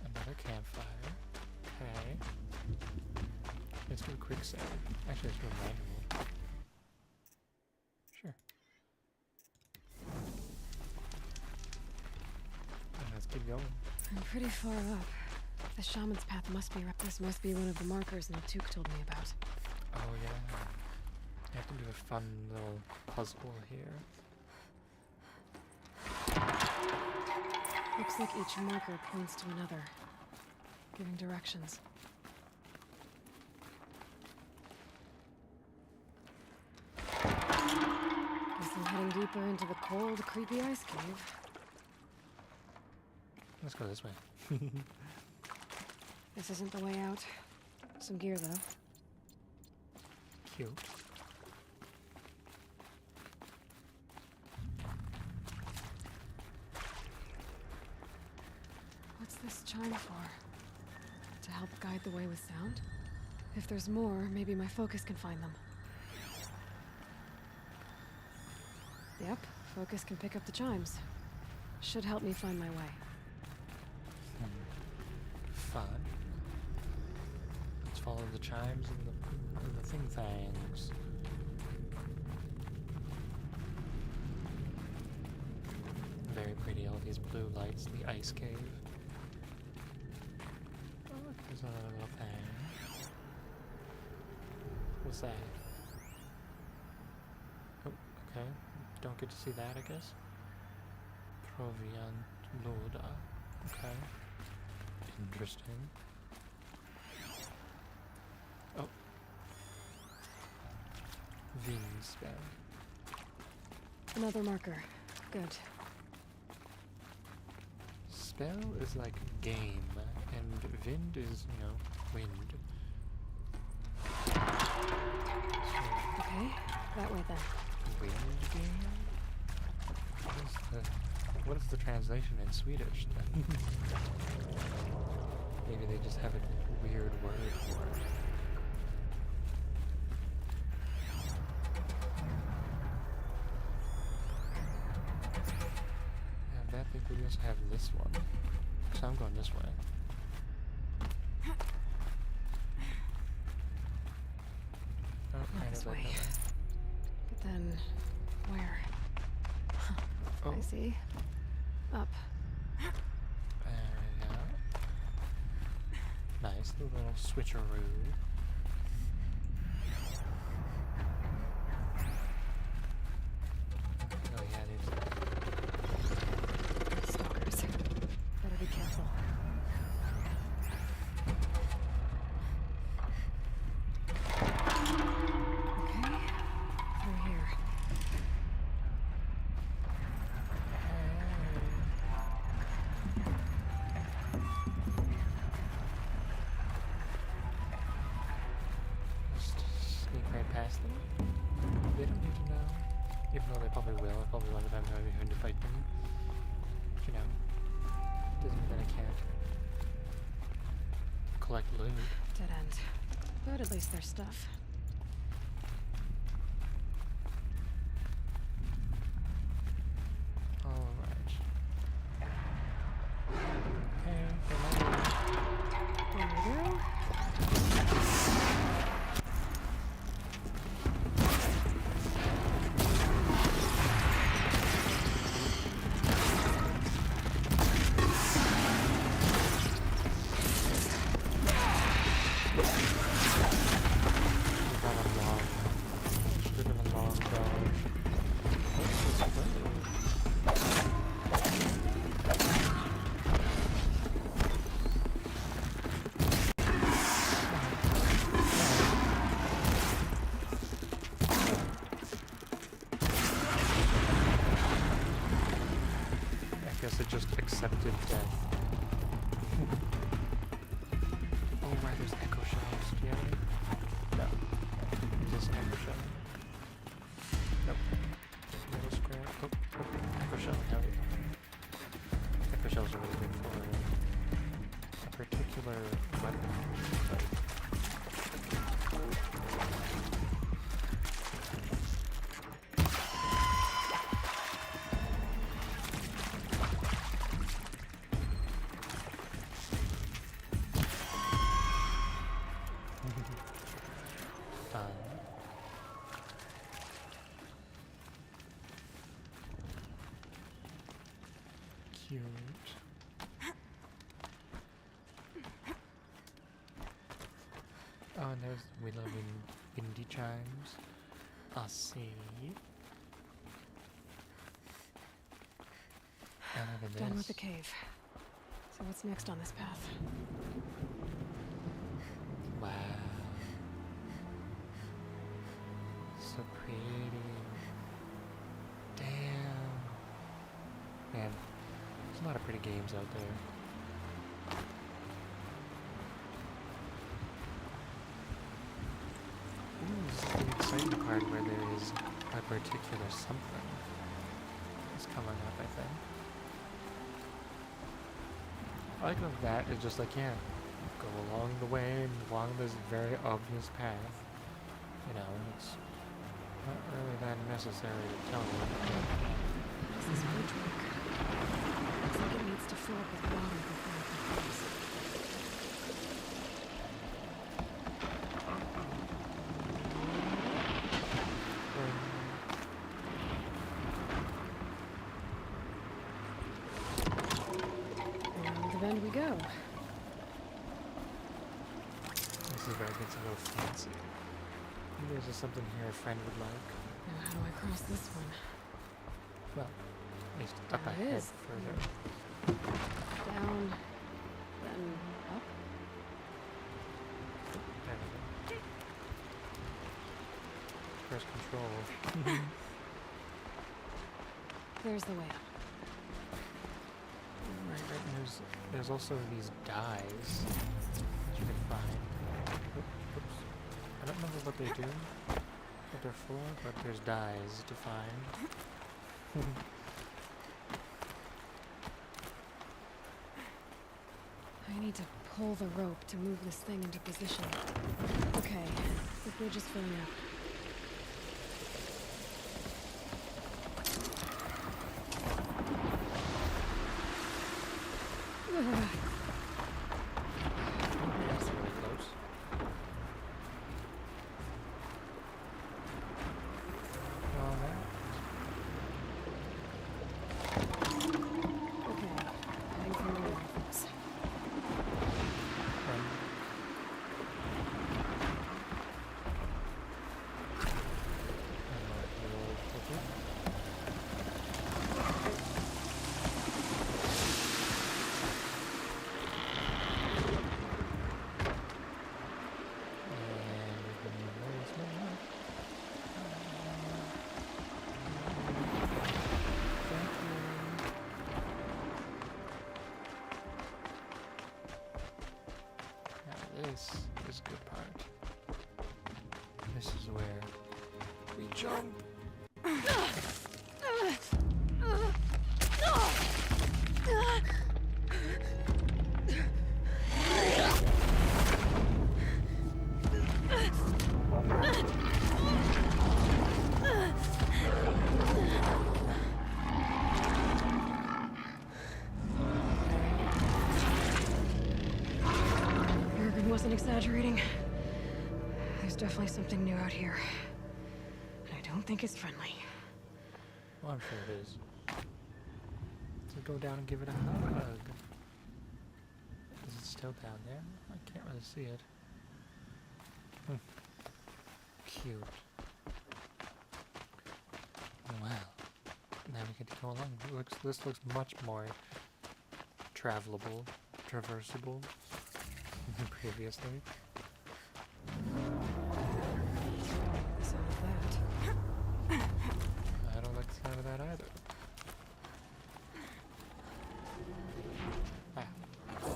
Another campfire. Okay. Let's do a quick save. Actually, let's do a manual. Sure. And let's keep going. I'm pretty far up. The shaman's path must be right. This must be one of the markers Naltuk told me about. Oh yeah. You have to do a fun little puzzle here. Looks like each marker points to another, giving directions. Guess I'm heading deeper into the cold, creepy ice cave. Let's go this way. This isn't the way out. Some gear, though. Cute. What's this chime for? To help guide the way with sound? If there's more, maybe my focus can find them. Yep, focus can pick up the chimes. Should help me find my way. Fun. Let's follow the chimes and the thing-thangs. Very pretty, all these blue lights in the ice cave. Oh, look, there's another little thing. What's that? Oh, okay. Don't get to see that, I guess. Proviant Loda. Okay. Interesting. Oh. Vin spell. Another marker. Good. Spell is like game, and wind is, you know, wind. Okay, that way then. trudging? What is the translation in Swedish then? Maybe they just have a weird word for it. And I think we also have this one. So I'm going this way. Oh, Not this way. But then, where? Huh. Oh. I see. Up. There we go. Nice, the little switcheroo. Oh yeah, there's... Stalkers. Better be careful. Okay. Through here. Just sneak right past them. They don't need to know. Even though they probably will. I probably wonder if I'm going to fight them. But you know, doesn't mean that I can't collect loot. Dead end. But at least there's stuff. Alright. Okay, There we go. I guess it just accepted death. Oh right, there's echo shells. Do you have any? No. Is this an echo shell? Nope. Little square. Oh, echo shell. How do you echo shells are really good for a particular weapon. Cute. Oh, and there's windy chimes. I see. And look at Done with this. the cave. So what's next on this path? Wow. So pretty. Damn. Man, there's a lot of pretty games out there. Ooh, this is the exciting part where there is a particular something that's coming up, I think. I like how that is just like, yeah, go along the way and along this very obvious path. You know, it's not really that necessary to tell you. This is bridge work. Looks like it needs to fill up with water before it can cross. And then we go. This is where it gets a little fancy. Maybe there's just something here a friend would like. Now how do I cross this one? Well, at least up There it ahead is. further. Down, then up. There we go. Where's control? There's the way up. Right, and there's also these dyes that you can find. Oops. I don't remember what they do. what they're for, but there's dyes to find. I need to pull the rope to move this thing into position. Okay, the bridge is filling up. That's really close. Well, Okay, heading for the rifles. This is a good part. This is where we jump. Wasn't exaggerating. There's definitely something new out here. And I don't think it's friendly. Well, I'm sure it is. So go down and give it a hug. Is it still down there? I can't really see it. Cute. Well, now we get to go along. This looks much more travelable, traversable than previously. I don't like the sound of that either. Ah. A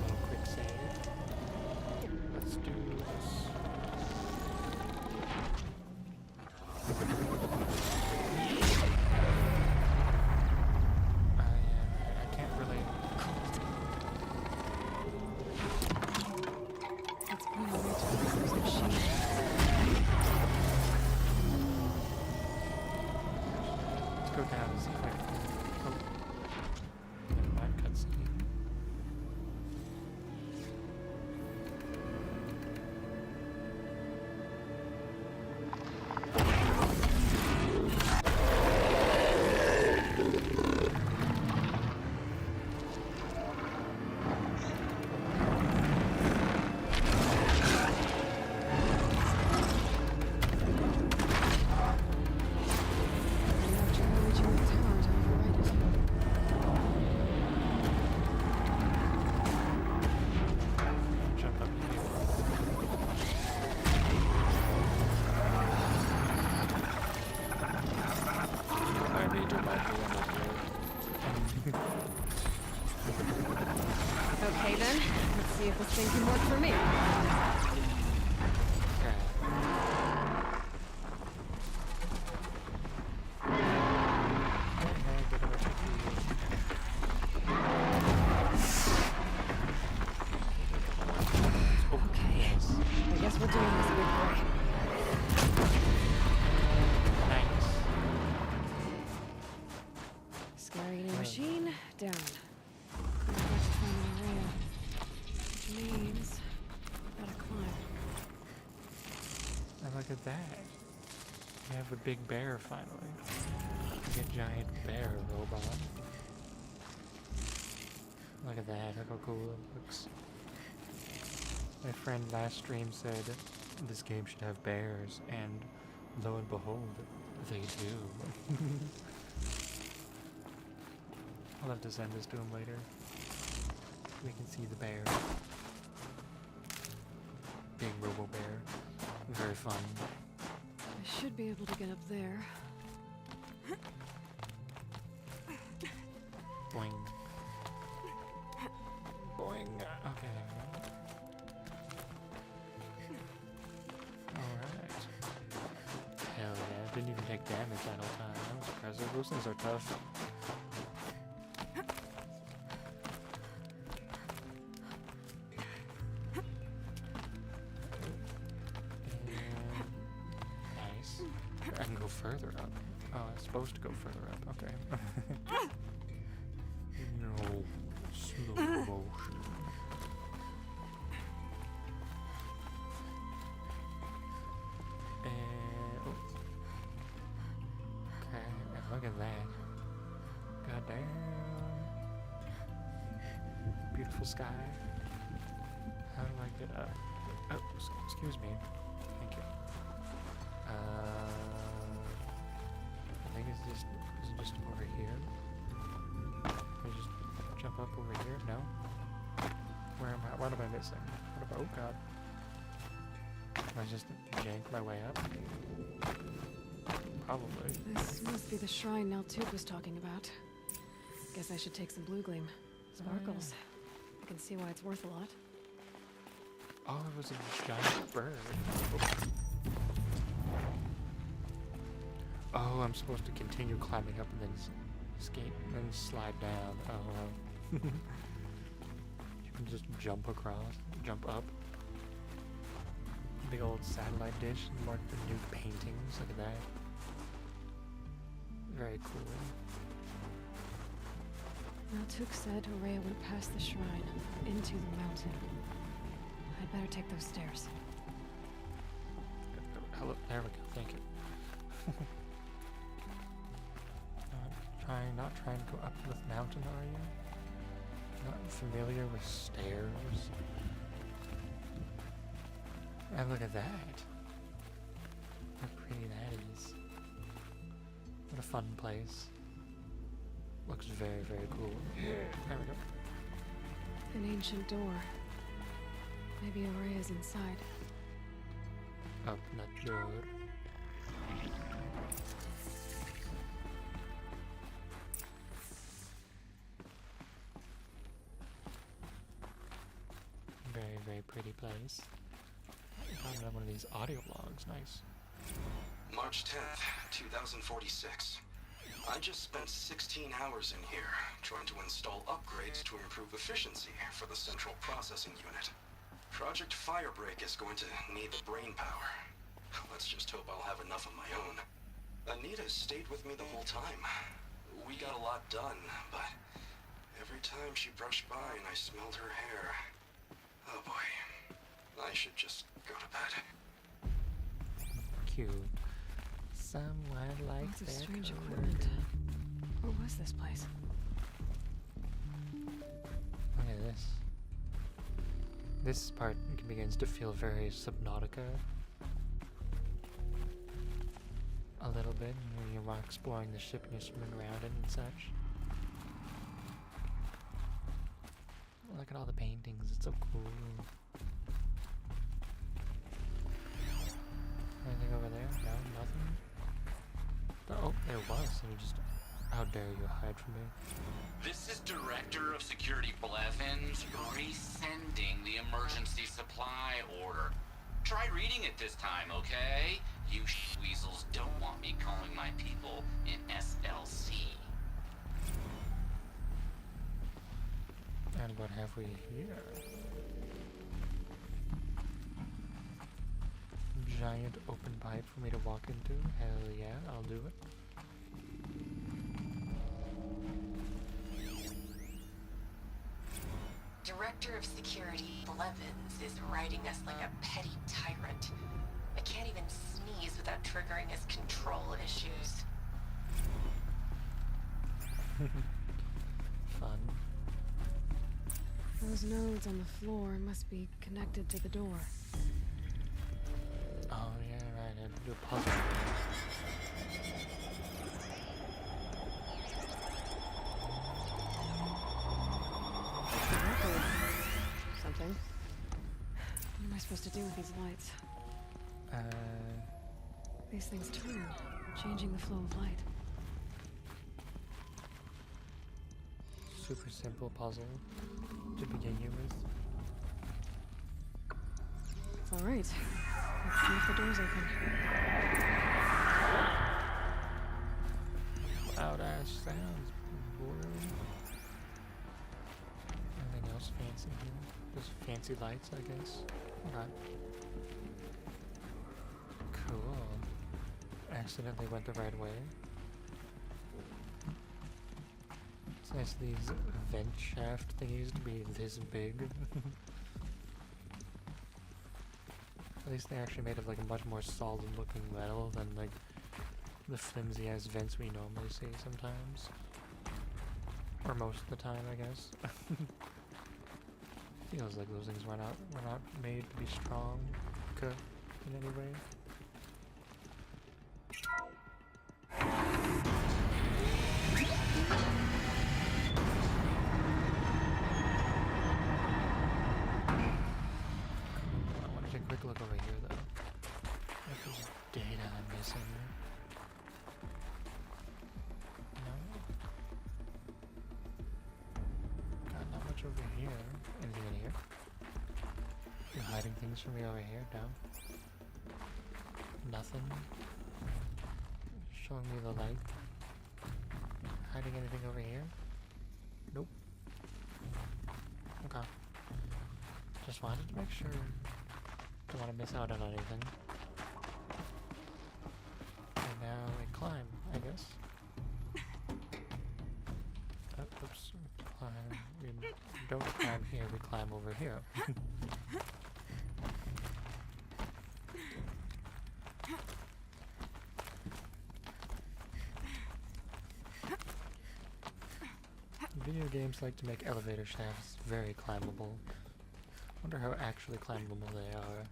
little quick save. Let's do this. I can't really. It's pointing right towards those machines. Let's go down and see if I can. Oh. Never mind, cutscene. Jump up here. I need to mind the Okay then, let's see if this thing can work for me. Okay, I guess we're doing this big boy. Nice. Scary new machine, down. I'm about to find an area. Which means I gotta climb. And look at that. We have a big bear finally. Like a giant bear robot. Look at that, look how cool it looks. My friend last stream said this game should have bears, and lo and behold, they do. I'll have to send this to him later. We can see the bear. Big robo bear. Very fun. I should be able to get up there. Boing. Boing. Okay. didn't even take damage that whole time. That was impressive. Those things are tough. Nice. I can go further up. Oh, I'm supposed to go further up. Okay. No. Slow motion. Oh. Okay, and look at that. Goddamn. Beautiful sky. How do I get up? Oh, excuse me. Thank you. I think is it just over here? I just jump up over here? No? Where am I? What am I missing? What about, oh god. Can I just jank my way up? Probably. This must be the shrine Naltuk was talking about. Guess I should take some blue gleam. Sparkles. I can see why it's worth a lot. Oh, it was a giant bird. Oh, I'm supposed to continue climbing up and then escape and then slide down. Oh, you can just jump across, jump up. Big old satellite dish, more the new paintings. Look at that. Very cool. Naltuk said Aurea went past the shrine, into the mountain. I'd better take those stairs. Hello, there we go. Thank you. Not trying to go up this mountain, are you? Not familiar with stairs? And look at that. How pretty that is. What a fun place. Looks very, very cool. There we go. An ancient door. Maybe Aurea's inside. Up that door. Very, very pretty place. Found another one of these audio logs. Nice. March 10th, 2046. I just spent 16 hours in here trying to install upgrades to improve efficiency for the central processing unit. Project Firebreak is going to need the brain power. Let's just hope I'll have enough of my own. Anita stayed with me the whole time. We got a lot done, but every time she brushed by and I smelled her hair, oh boy, I should just go to bed. Cute. Someone likes Lots of their strange coworker. equipment. What was this place? Look at this. This part begins to feel very Subnautica. A little bit when you're exploring the ship and you're swimming around it and such. Look at all the paintings, it's so cool. Anything over there? No, nothing? Oh, there was. And you just... How dare you hide from me? This is Director of Security Blevins resending the emergency supply order. Try reading it this time, okay? You weasels don't want me calling my people in SLC. And what have we here? Giant open pipe for me to walk into? Hell yeah, I'll do it. Director of Security Blevins is riding us like a petty tyrant. I can't even sneeze without triggering his control issues. Fun. Those nodes on the floor must be connected to the door. Oh yeah, right, I have to do a puzzle. Something. What am I supposed to do with these lights? These things turn, changing the flow of light. Super simple puzzle to begin you with. All right. Let's see if the door's open. loud-ass sounds, boy. Anything else fancy here? Just fancy lights, I guess. Okay. Cool. Accidentally went the right way. It's nice these vent shaft thingies to be this big. At least they actually made of like a much more solid looking metal than like the flimsy ass vents we normally see sometimes. Or most of the time, I guess. Feels like those things were not made to be strong in any way. I want to take a quick look over here though. If there's data I'm missing. No? Not much over here. Anything in here? You're hiding things from me over here? No? Nothing? Showing me the light? Hiding anything over here? Nope. Okay. Just wanted to make sure. Don't want to miss out on anything. And now we climb, I guess. Oops. Climb. We don't climb here, we climb over here. Video games like to make elevator shafts very climbable. Wonder how actually climbable they are.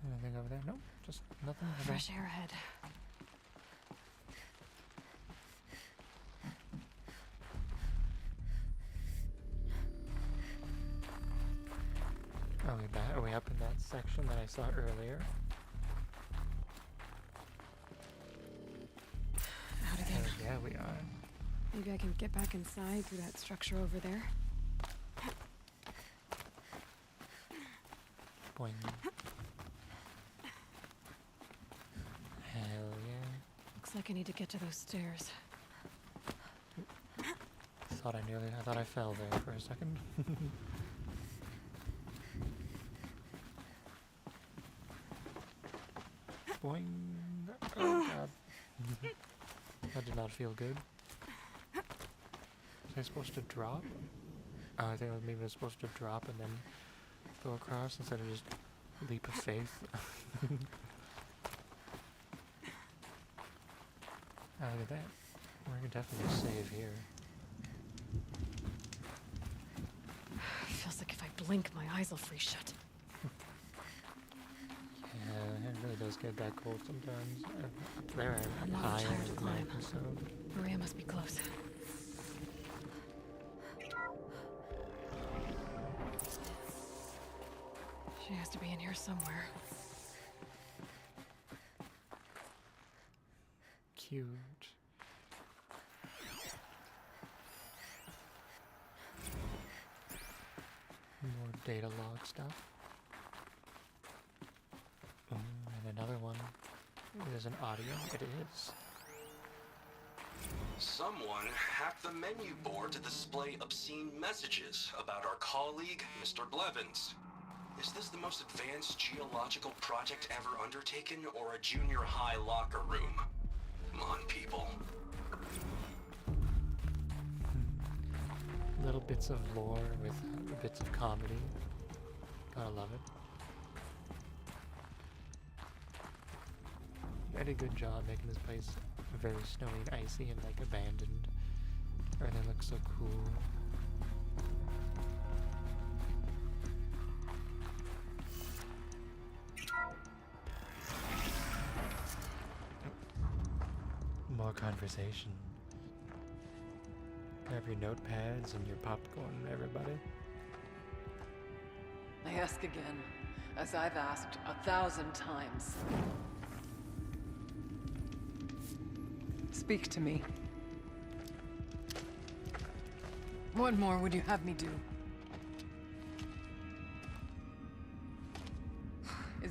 Anything over there? Nope, just nothing. Fresh air ahead. Are we up in that section that I saw earlier? Out again. Yeah, we are. Maybe I can get back inside through that structure over there. Boing. Hell yeah. Looks like I need to get to those stairs. I thought I fell there for a second. Boing. Oh god. That did not feel good. Was I supposed to drop? Oh, I think maybe I was supposed to drop and then go across instead of just leap of faith. Oh, look at that. We can definitely save here. Feels like if I blink, my eyes will freeze shut. Yeah, it really does get that cold sometimes. Up there, I'm Another high tower to on climb. so. Maria must be close. She has to be in here somewhere. Cute. More data log stuff. And another one. There's an audio. It is. Someone hacked the menu board to display obscene messages about our colleague, Mr. Blevins. Is this the most advanced geological project ever undertaken, or a junior high locker room? Come on, people. Little bits of lore with bits of comedy. Gotta love it. They did a good job making this place very snowy and icy and like abandoned. Everything looks so cool. More conversation. Grab your notepads and your popcorn, everybody. I ask again, as I've asked 1,000 times. Speak to me. What more would you have me do?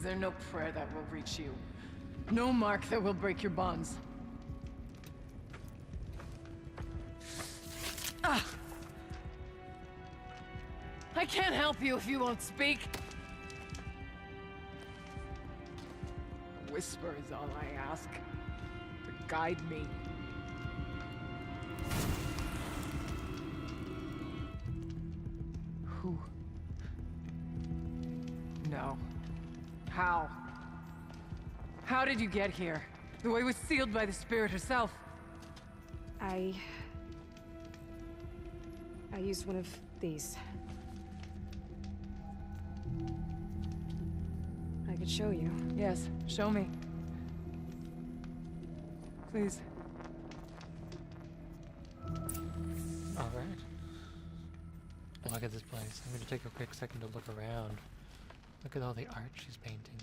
there no prayer that will reach you? No mark that will break your bonds? Ah! I can't help you if you won't speak. A whisper is all I ask. To guide me. Who? No. How? How did you get here? The way was sealed by the spirit herself. I used one of these. I could show you. Yes, show me. Please. All right. Look at this place. I'm gonna take a quick second to look around. Look at all the art she's painting.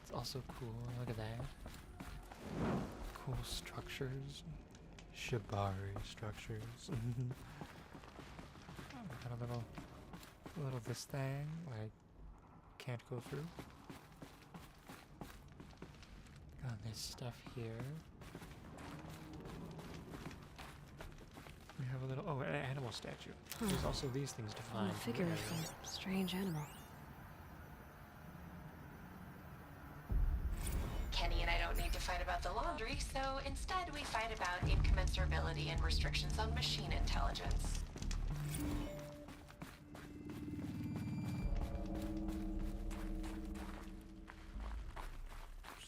It's also cool. Look at that. Cool structures. Shibari structures. Got a little this thing where I can't go through. Got this stuff here. We have a little, an animal statue. Huh. There's also these things to find. A figure of some strange animal. Kenny and I don't need to fight about the laundry, so instead we fight about incommensurability and restrictions on machine intelligence.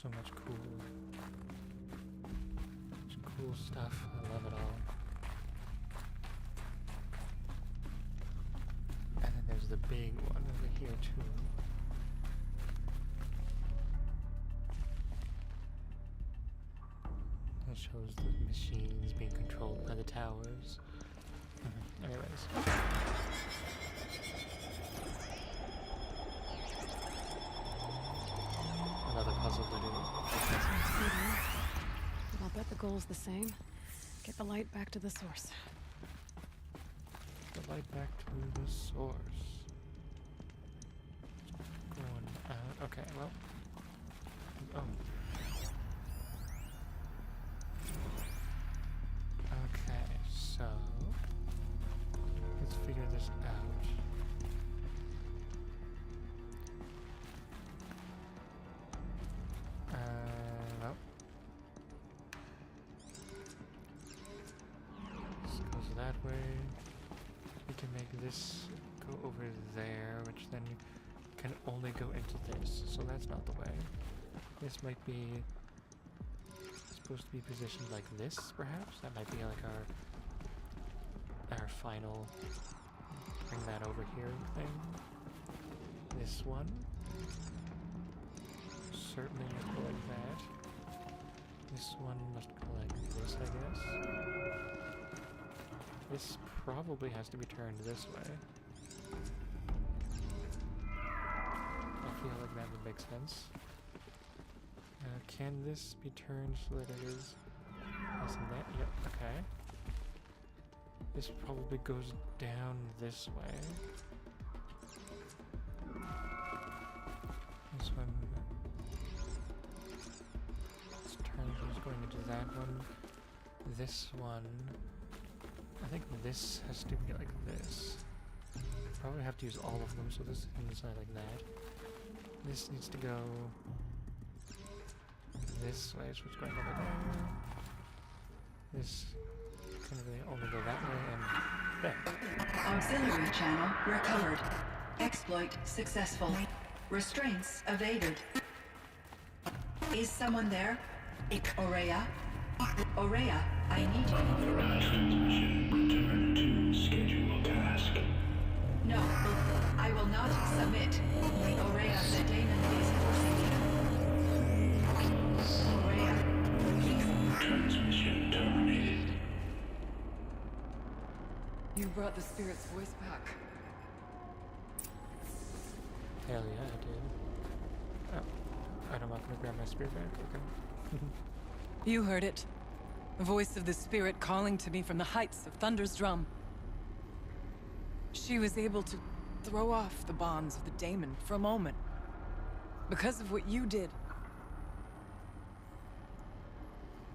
So much cool stuff. I love it all. And then there's the big one over here too. That shows the machines being controlled by the towers. Anyways. Another puzzle to do. But I'll bet the goal's the same. Get the light back to the source. The light back to the source. Going out. Okay, well. Oh. Okay, so let's figure this out. Well. This goes that way. We can make this go over there, which then can only go into this. So that's not the way. This might be supposed to be positioned like this, perhaps? That might be like our final bring that over here thing. This one. Certainly must go like that. This one must go like this, I guess. This probably has to be turned this way. I feel like that would make sense. Can this be turned so that it is this and that? Yep, okay. This probably goes down this way. This one. Let's turn these going into that one. This one. I think this has to be like this. Probably have to use all of them, so this inside like that. This needs to go this way, so it's going over there. This can really only go that way and there. Auxiliary channel recovered. Exploit successful. Restraints evaded. Is someone there? Aurea? Aurea, I need you. Transmission return to scheduled task. No, I will not submit. Aurea, the daemon is forcing you. Aurea. Transmission terminated. You brought the spirit's voice back. Hell yeah, I did. Oh, I'm not gonna grab my spear back, okay. You heard it. The voice of the spirit calling to me from the heights of Thunder's drum. She was able to throw off the bonds of the daemon for a moment. Because of what you did.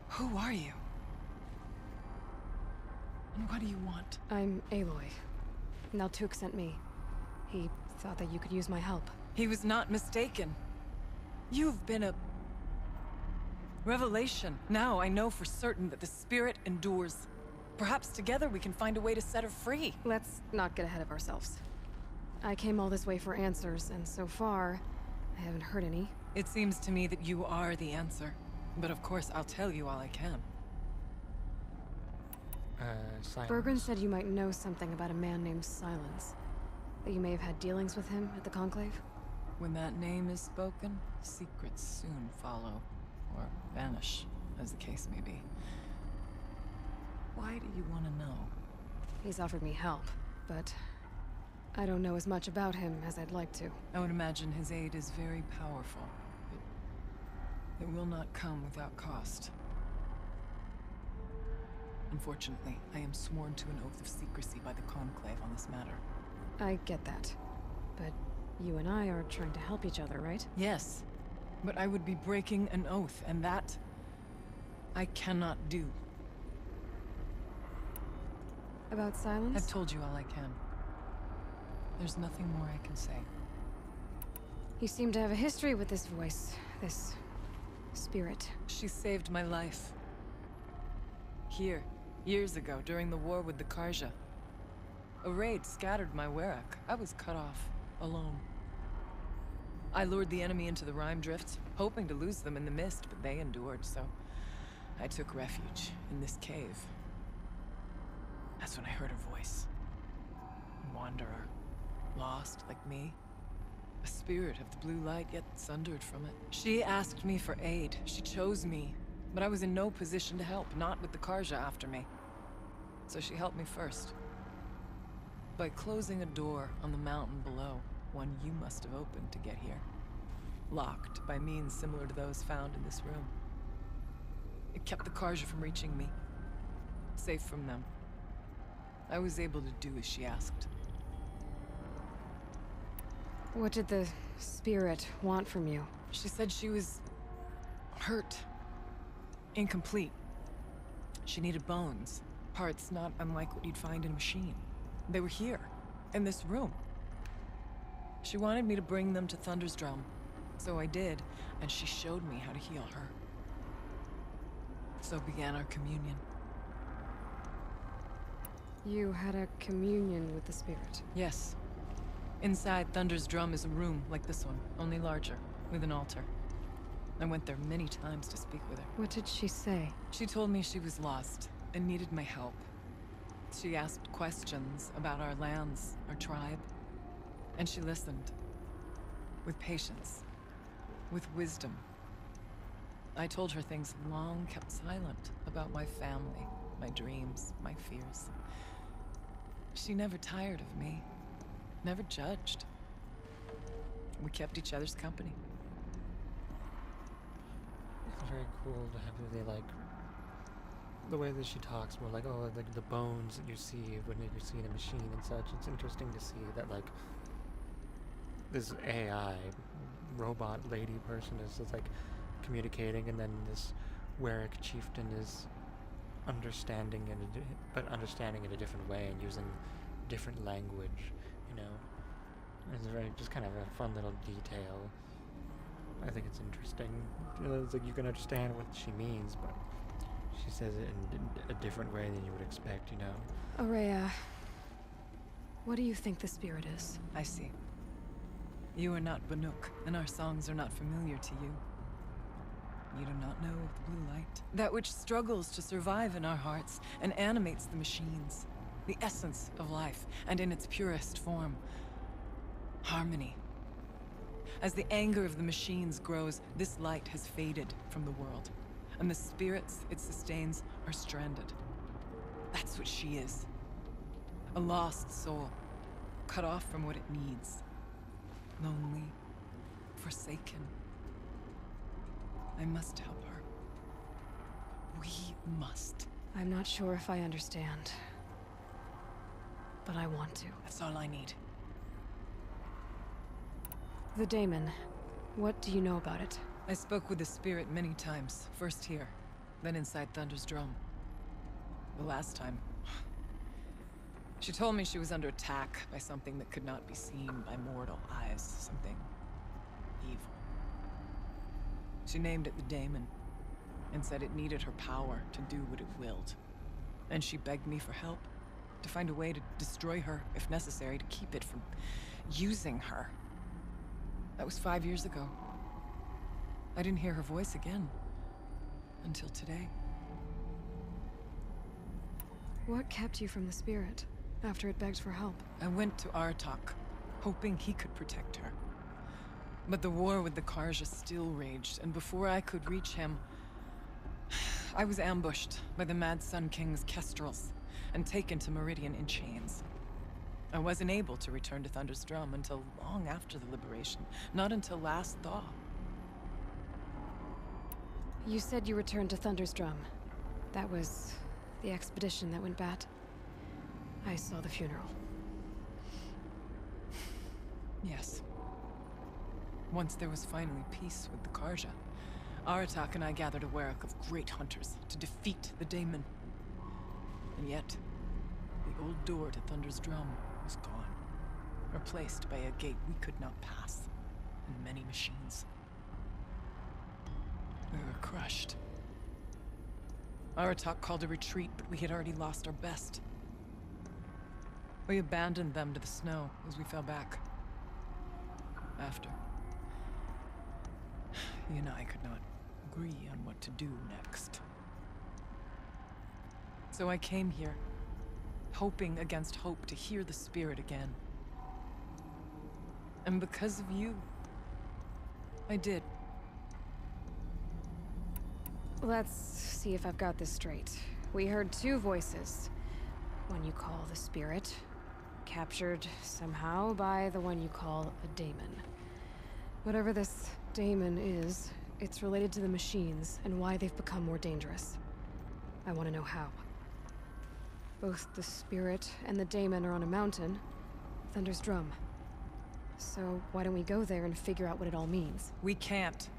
Who are you? And what do you want? I'm Aloy. Naltuk sent me. He thought that you could use my help. He was not mistaken. You've been a revelation. Now I know for certain that the spirit endures. Perhaps together we can find a way to set her free. Let's not get ahead of ourselves. I came all this way for answers, and so far, I haven't heard any. It seems to me that you are the answer. But of course, I'll tell you all I can. Silence. Bergren said you might know something about a man named Silence. That you may have had dealings with him at the Conclave? When that name is spoken, secrets soon follow. Or vanish, as the case may be. Why do you want to know? He's offered me help, but I don't know as much about him as I'd like to. I would imagine his aid is very powerful. It will not come without cost. Unfortunately, I am sworn to an oath of secrecy by the Conclave on this matter. I get that. But you and I are trying to help each other, right? Yes. But I would be breaking an oath, and that I cannot do. About Silence? I've told you all I can. There's nothing more I can say. You seem to have a history with this voice, this spirit. She saved my life. Here, years ago, during the war with the Karja. A raid scattered my Werak. I was cut off, alone. I lured the enemy into the Rime Drift, hoping to lose them in the mist, but they endured, so I took refuge in this cave. That's when I heard her voice. A wanderer, lost like me. A spirit of the blue light, yet sundered from it. She asked me for aid. She chose me. But I was in no position to help, not with the Karja after me. So she helped me first. By closing a door on the mountain below, one you must have opened to get here. Locked by means similar to those found in this room. It kept the Karja from reaching me. Safe from them. I was able to do as she asked. What did the spirit want from you? She said she was hurt. Incomplete. She needed bones. Parts not unlike what you'd find in a machine. They were here, in this room. She wanted me to bring them to Thunder's Drum. So I did, and she showed me how to heal her. So began our communion. You had a communion with the spirit? Yes. Inside Thunder's Drum is a room like this one, only larger, with an altar. I went there many times to speak with her. What did she say? She told me she was lost and needed my help. She asked questions about our lands, our tribe, and she listened. With patience. With wisdom. I told her things long kept silent about my family, my dreams, my fears. She never tired of me. Never judged. We kept each other's company. It's very cool to have really like the way that she talks more like, oh, like the bones that you see when you're seeing a machine and such. It's interesting to see that like this AI robot lady person is like communicating, and then this Werak chieftain is understanding but understanding in a different way and using different language, you know. It's very just kind of a fun little detail. I think it's interesting. You know, it's like you can understand what she means, but she says it in a different way than you would expect, you know. Aurea, what do you think the spirit is? I see. You are not Banuk, and our songs are not familiar to you. You do not know of the blue light. That which struggles to survive in our hearts and animates the machines. The essence of life, and in its purest form. Harmony. As the anger of the machines grows, this light has faded from the world. And the spirits it sustains are stranded. That's what she is. A lost soul. Cut off from what it needs. Lonely. Forsaken. I must help her. We must. I'm not sure if I understand. But I want to. That's all I need. The daemon. What do you know about it? I spoke with the spirit many times. First here, then inside Thunder's drum. The last time... She told me she was under attack by something that could not be seen by mortal eyes. Something... evil. She named it the daemon, and said it needed her power to do what it willed. And she begged me for help, to find a way to destroy her, if necessary, to keep it from using her. That was 5 years ago. I didn't hear her voice again. Until today. What kept you from the spirit, after it begged for help? I went to Aratak, hoping he could protect her. But the war with the Karja still raged, and before I could reach him, I was ambushed by the Mad Sun King's kestrels, and taken to Meridian in chains. I wasn't able to return to Thunder's Drum until long after the liberation, not until last thaw. You said you returned to Thunder's Drum. That was the expedition that went bad. I saw the funeral. Yes. Once there was finally peace with the Karja, Aratak and I gathered a Warwick of great hunters to defeat the daemon. And yet, the old door to Thunder's Drum was gone, replaced by a gate we could not pass, and many machines. We were crushed. Aratak called a retreat, but we had already lost our best. We abandoned them to the snow as we fell back. After, he and I could not agree on what to do next. So I came here, hoping against hope to hear the spirit again. And because of you, I did. Let's see if I've got this straight. We heard two voices. One you call the spirit, captured somehow by the one you call a daemon. Whatever this daemon is, it's related to the machines and why they've become more dangerous. I want to know how. Both the spirit and the daemon are on a mountain, Thunder's Drum. So why don't we go there and figure out what it all means? We can't.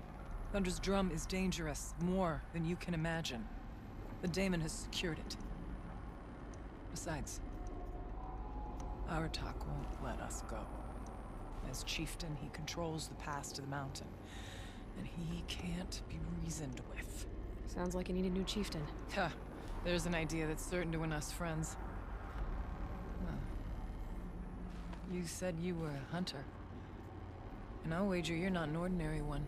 Thunder's Drum is dangerous, more than you can imagine. The daemon has secured it. Besides, Aratak won't let us go. As chieftain, he controls the pass to the mountain, and he can't be reasoned with. Sounds like you need a new chieftain. Huh. There's an idea that's certain to win us friends. Huh. You said you were a hunter. And I'll wager you're not an ordinary one.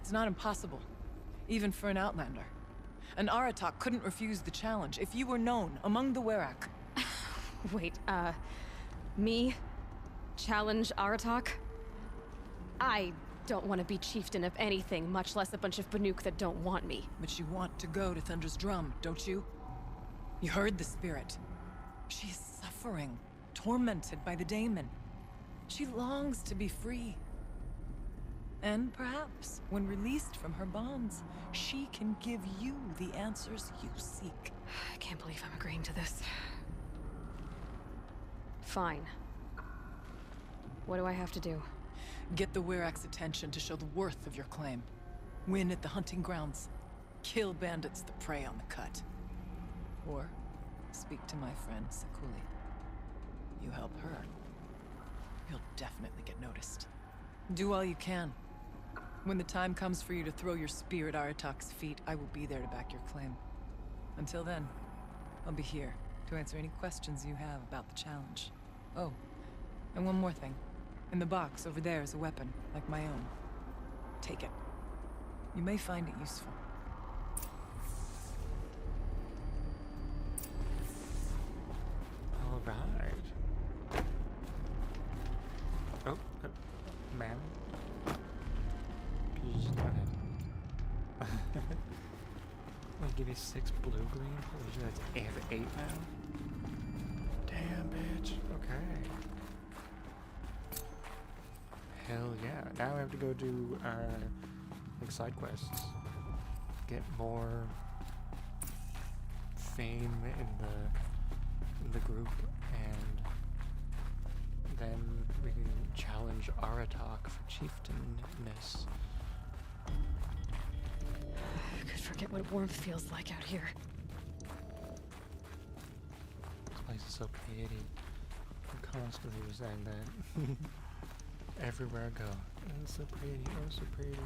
It's not impossible, even for an outlander. An Aratak couldn't refuse the challenge if you were known among the Werak. Wait, me? Challenge Aratak? I don't want to be chieftain of anything, much less a bunch of Banuk that don't want me. But you want to go to Thunder's Drum, don't you? You heard the spirit. She is suffering, tormented by the daemon. She longs to be free. And perhaps, when released from her bonds, she can give you the answers you seek. I can't believe I'm agreeing to this. Fine. What do I have to do? Get the Werak's attention to show the worth of your claim. Win at the hunting grounds. Kill bandits that prey on the cut. Or speak to my friend Sakuli. You help her, you'll definitely get noticed. Do all you can. When the time comes for you to throw your spear at Aratak's feet, I will be there to back your claim. Until then, I'll be here to answer any questions you have about the challenge. Oh, and one more thing. In the box over there is a weapon, like my own. Take it. You may find it useful. All right. Oh, ma'am. Could you just go ahead? I'll give you 6 blue-green. Holy shit, that's 8 now? Damn, bitch. Okay. Hell yeah. Now we have to go do, like, side quests. Get more fame in the group and then we can challenge Aratok for chieftainness. I could forget what warmth feels like out here. This place is so pretty. I'm constantly saying that. Everywhere I go. Oh, so pretty. Oh, so pretty.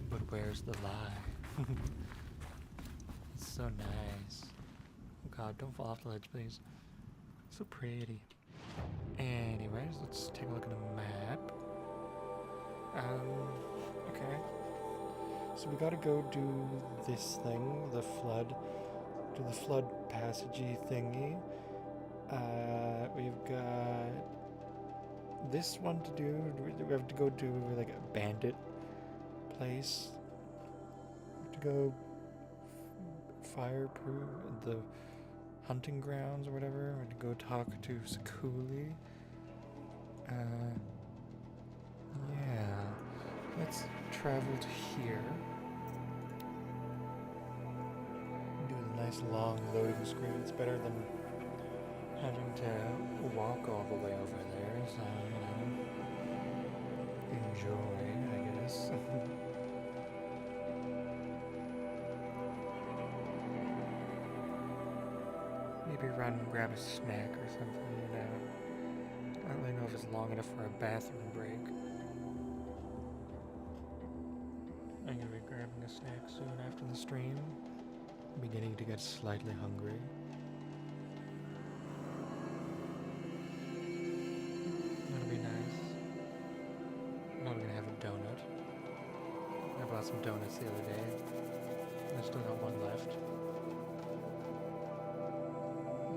But where's the lie? It's so nice. Oh god, don't fall off the ledge, please. So pretty. Anyways, let's take a look at the map. Okay. So we gotta go do this thing, the flood. Do the flood passagey thingy. We've got this one to do. We have to go do like a bandit place. We have to go fireproof the hunting grounds or whatever. We have to go talk to Sakuli. Yeah. Let's travel to here. Do a nice long loading screen. It's better than having to walk all the way over there, so, enjoy, I guess. Maybe run and grab a snack or something, I don't really know if it's long enough for a bathroom break. I'm gonna be grabbing a snack soon after the stream. I'm beginning to get slightly hungry. That'll be nice. I'm not gonna have a donut. I bought some donuts the other day. I still got one left.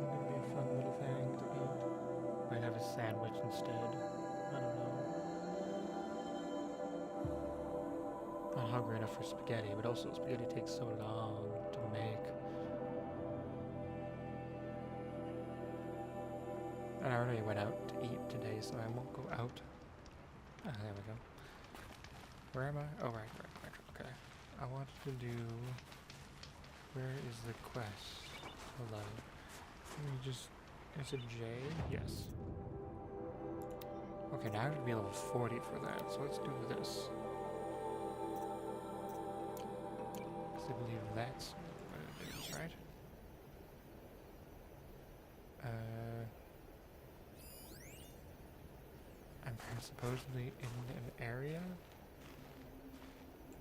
It'll be a fun little thing to eat. Might have a sandwich instead. I don't know. Not hungry enough for spaghetti, but also spaghetti takes so long to make. And I already went out to eat today, so I won't go out. Ah, there we go. Where am I? Oh, right. Okay. I wanted to do... Where is the quest? Hello. Let me just... Is it J? Yes. Okay, now I have to be level 40 for that, so let's do this. I believe that's what it is, right? I'm supposedly in an area.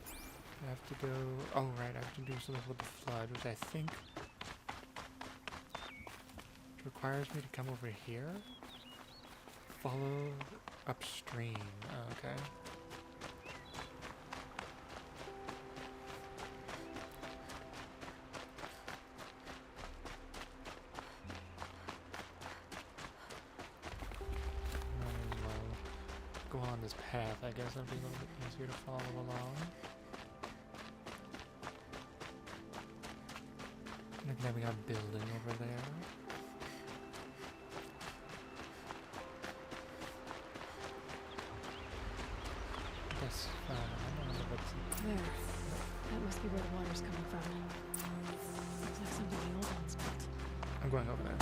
I have to go... Oh, right, I have to do something with the flood, which I think requires me to come over here. Follow upstream. Oh, okay. Go on this path, I guess that'd be a little bit easier to follow along. And then we got a building over there. That's fine. I don't know what's there. That must be where the water's coming from. Looks like something the old ones built. I'm going over there.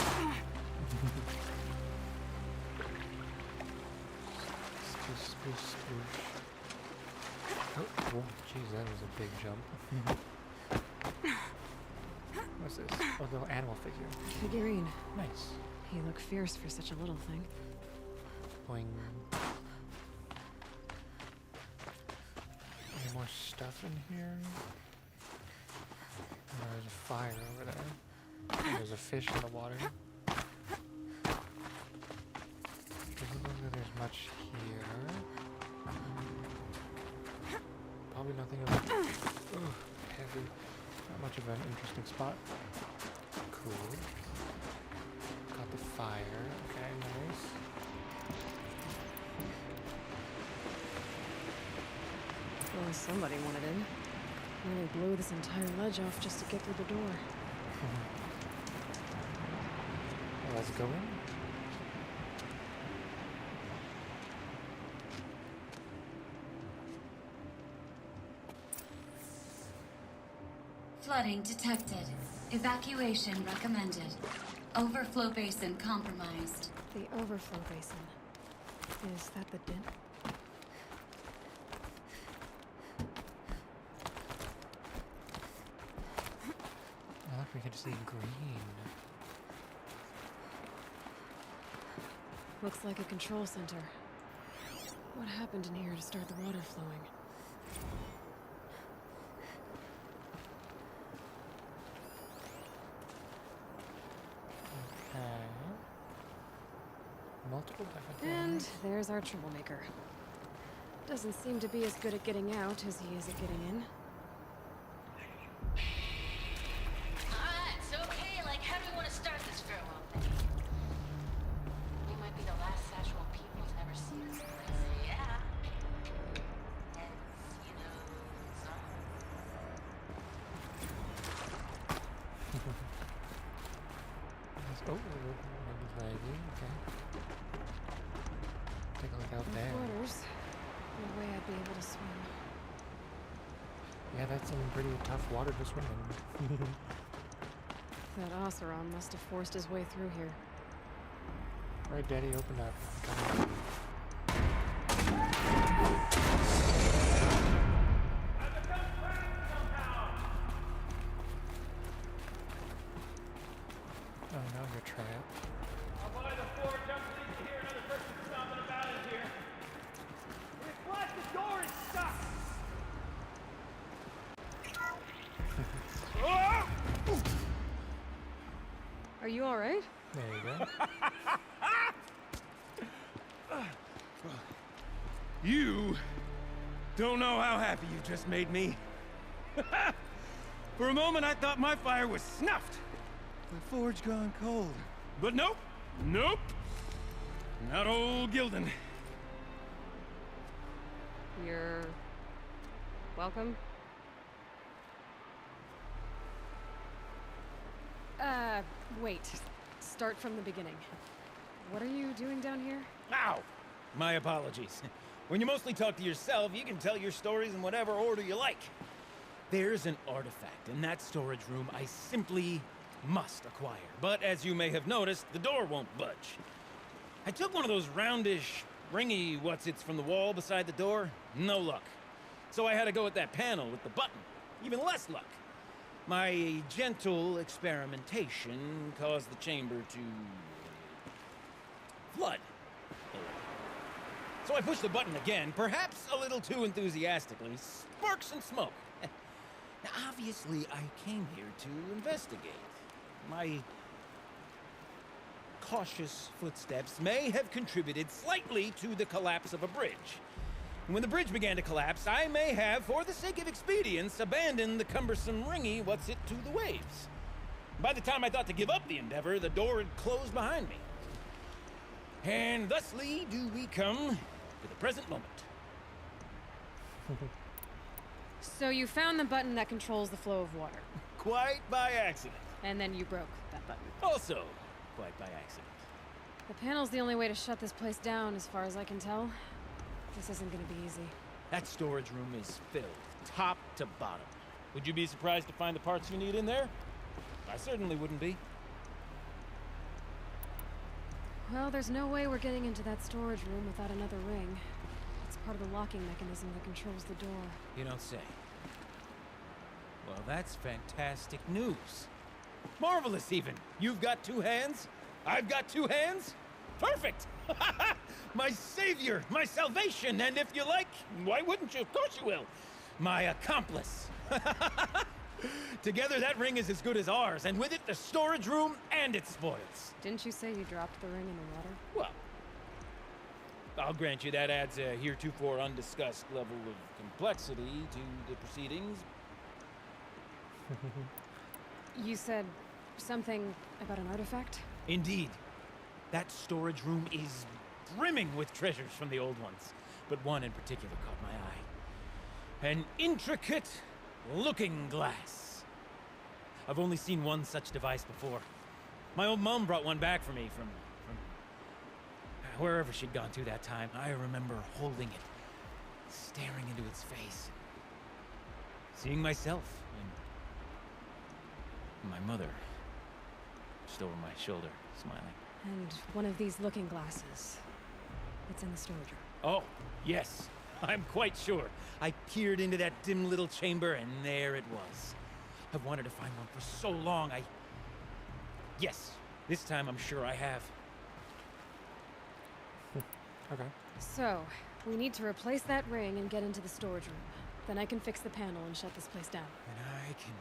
Spoosh. Oh, jeez, that was a big jump. What's this? Oh, the little animal figure. Figurine. Nice. You look fierce for such a little thing. Boing. Any more stuff in here? Oh, there's a fire over there. And there's a fish in the water. Doesn't look like there's much here. Probably nothing of heavy. Not much of an interesting spot. Cool. Got the fire. Okay, nice. Well, somebody wanted in. Really blew this entire ledge off just to get through the door. Well, let's go in. Flooding detected. Evacuation recommended. Overflow basin compromised. The overflow basin. Is that the dent? I thought we could see green. Looks like a control center. What happened in here to start the water flowing? Okay. Multiple different And things. there's our troublemaker. Doesn't seem to be as good at getting out as he is at getting in. Alright, so okay, like, how do we want to start this farewell thing? We might be the last Satchel people to ever see this place. Yeah. Oh, maybe laggy, okay. Take a look out there. Waters. No way I'd be able to swim. Yeah, that's some pretty tough water to swim in. That Oseram must have forced his way through here. Right, Daddy, open up. Come on. Oh no, you're trapped. I'll buy the floor, jump please to hear another person stomping about in here. Reflect, the door is stuck! Are you alright? There you go. You don't know how happy you just made me. For a moment, I thought my fire was snuffed. The forge gone cold. But nope. Nope. Not old Gildan. You're... welcome? Wait. Start from the beginning. What are you doing down here? Ow! My apologies. When you mostly talk to yourself, you can tell your stories in whatever order you like. There's an artifact in that storage room I simply must acquire. But as you may have noticed, the door won't budge. I took one of those roundish, ringy what's-its from the wall beside the door. No luck. So I had to go with that panel with the button. Even less luck. My gentle experimentation caused the chamber to... flood. So I pushed the button again, perhaps a little too enthusiastically. Sparks and smoke. Now, obviously, I came here to investigate. My cautious footsteps may have contributed slightly to the collapse of a bridge. When the bridge began to collapse, I may have, for the sake of expedience, abandoned the cumbersome ringy what's-it to the waves. By the time I thought to give up the endeavor, the door had closed behind me. And thusly do we come to the present moment. So you found the button that controls the flow of water. Quite by accident. And then you broke that button. Also, quite by accident. The panel's the only way to shut this place down, as far as I can tell. This isn't gonna be easy. That storage room is filled, top to bottom. Would you be surprised to find the parts you need in there? I certainly wouldn't be. Well, there's no way we're getting into that storage room without another ring. It's part of the locking mechanism that controls the door. You don't say. Well, that's fantastic news. Marvelous, even. You've got two hands. I've got two hands. Perfect! My savior, my salvation, and if you like, why wouldn't you? Of course you will. My accomplice. Together, that ring is as good as ours, and with it, the storage room and its spoils. Didn't you say you dropped the ring in the water? Well, I'll grant you that adds a heretofore undiscussed level of complexity to the proceedings. You said something about an artifact? Indeed. That storage room is brimming with treasures from the old ones, but one in particular caught my eye. An intricate looking glass. I've only seen one such device before. My old mom brought one back for me from wherever she'd gone to that time. I remember holding it, staring into its face, seeing myself and my mother slouched over my shoulder, smiling. And one of these looking glasses. It's in the storage room. Oh, yes. I'm quite sure. I peered into that dim little chamber, and there it was. I've wanted to find one for so long, Yes, this time I'm sure I have. Okay. So, we need to replace that ring and get into the storage room. Then I can fix the panel and shut this place down. And I can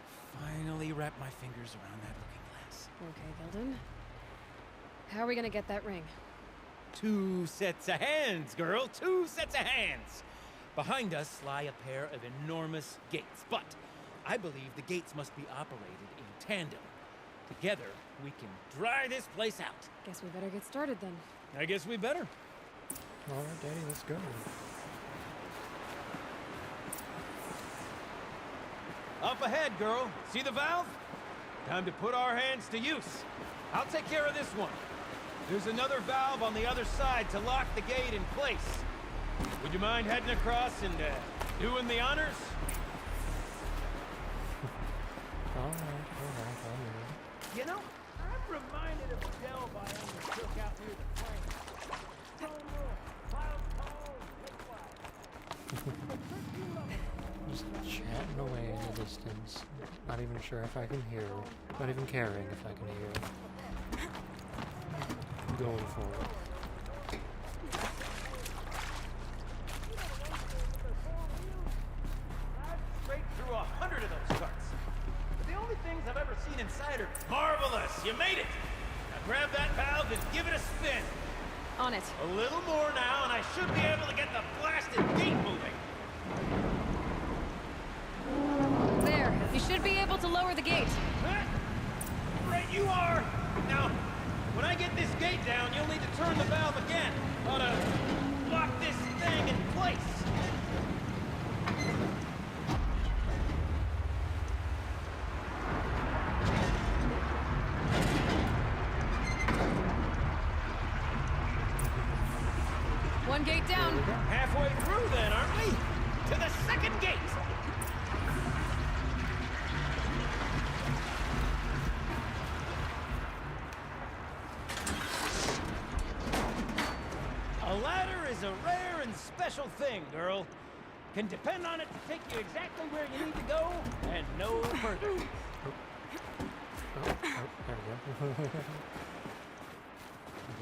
finally wrap my fingers around that looking glass. Okay, Gilden. How are we gonna get that ring? 2 sets of hands, girl. 2 sets of hands. Behind us lie a pair of enormous gates, but I believe the gates must be operated in tandem. Together, we can dry this place out. Guess we better get started then. I guess we better. All right, Daddy, let's go. Up ahead, girl. See the valve? Time to put our hands to use. I'll take care of this one. There's another valve on the other side to lock the gate in place. Would you mind heading across and doing the honors? All right. You know, I'm reminded of a delve I undertook out near the frame. Stone rule, cloud tall, big flag. Just chatting away in the distance. Not even sure if I can hear. Not even caring if I can hear. Going for it. Straight through 100 of those carts. But the only things I've ever seen inside are marvelous. You made it. Now grab that valve and give it a spin. On it. A little more now, and I should be able to get the blasted gate moving. There. You should be able to lower the gate. Right you are. Now, when I get this gate down, you'll need to turn the valve again. Ought to lock this thing in place. One gate down. Halfway through then, aren't we? To the second gate. A ladder is a rare and special thing, girl. Can depend on it to take you exactly where you need to go, and no further. There we go.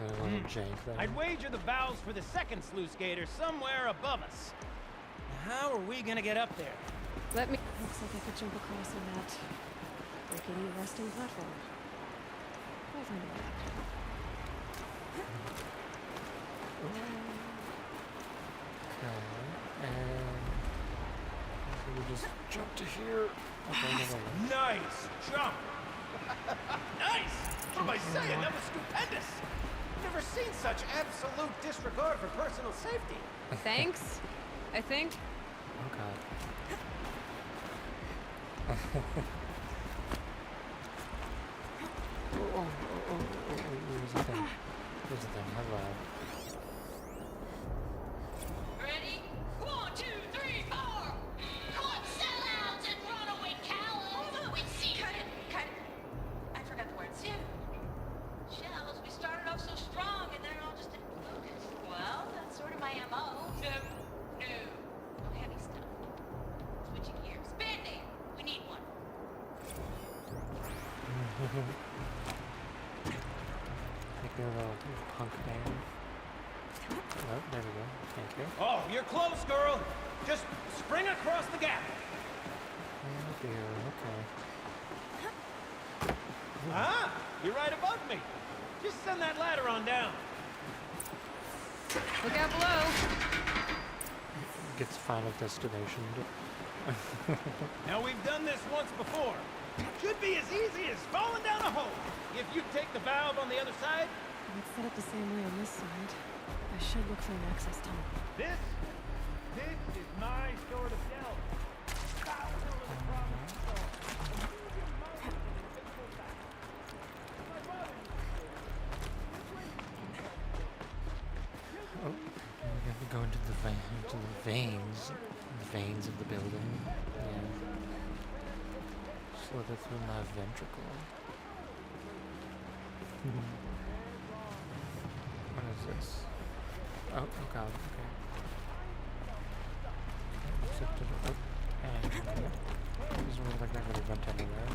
A little jank there. I'd wager the valves for the second sluice gate are somewhere above us. How are we gonna get up there? Let me... Looks like I could jump across on that rickety resting platform. I'll find a way. Okay, and we just jump to here. Okay, Nice jump! Nice! What am I saying? That was stupendous! Never seen such absolute disregard for personal safety. Thanks, I think. Okay. Here's the thing. Here's the thing. Hello. Ready? 1, 2, 3, 4! Caught sellouts and runaway cowards! Wait, see, cut it! I forgot the words. Shells, we started off so strong and then it all just imploded. Well, that's sort of my MO. No. No heavy stuff. Switching gears. Band-Aid! We need one. Make me a little punk band. Oh, there we go. Thank you. Oh, you're close, girl! Just spring across the gap. Oh dear, okay. Ah! You're right above me. Just send that ladder on down. Look out below. Gets final destination. Now, we've done this once before. Should be as easy as falling down a hole. If you take the valve on the other side. It's set up the same way on this side. I should look for an access tunnel. This is my sort of delve. Oh, we have to go into the veins of the building. Yeah. Slither through my ventricle. What is this? Oh god, okay. And doesn't look like that really went anywhere.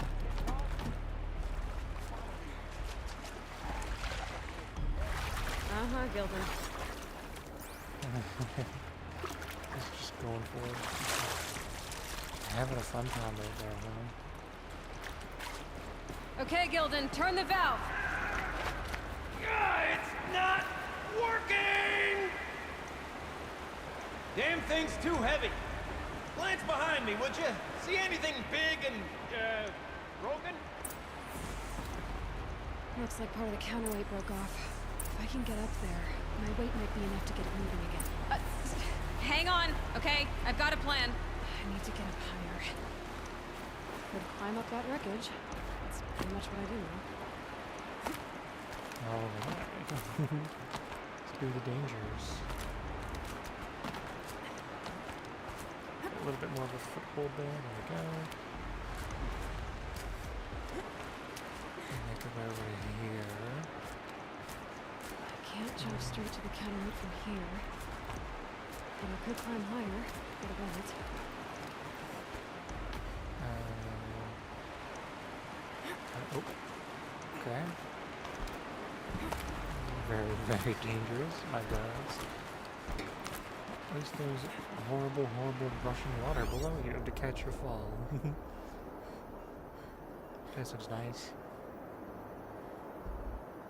Gildan. He's just going for it. Having a fun time right there, huh? Okay, Gildan, turn the valve. It's not working! Damn thing's too heavy. Glance behind me, would you? See anything big and, broken? Looks like part of the counterweight broke off. If I can get up there, my weight might be enough to get it moving again. Hang on, okay? I've got a plan. I need to get up higher. Could climb up that wreckage. That's pretty much what I do now. Alright. Let's do the dangers. A little bit more of a foothold there. There we go. And make our way over here. I can't jump straight to the counterweight from here. But I could climb higher. Get above it. Oh. Okay. Very, very dangerous, my guys. At least there's horrible, horrible rushing water below you to catch your fall. This looks nice.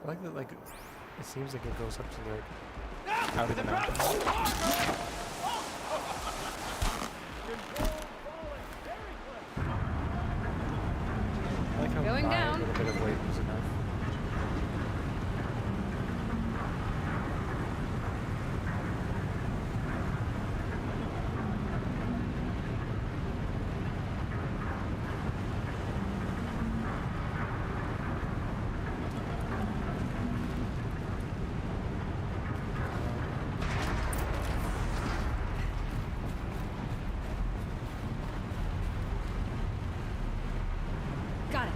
I like that, like, it seems like it goes up to, like, out of the mountain. I like how Going down. A little bit of weight was enough. Got it.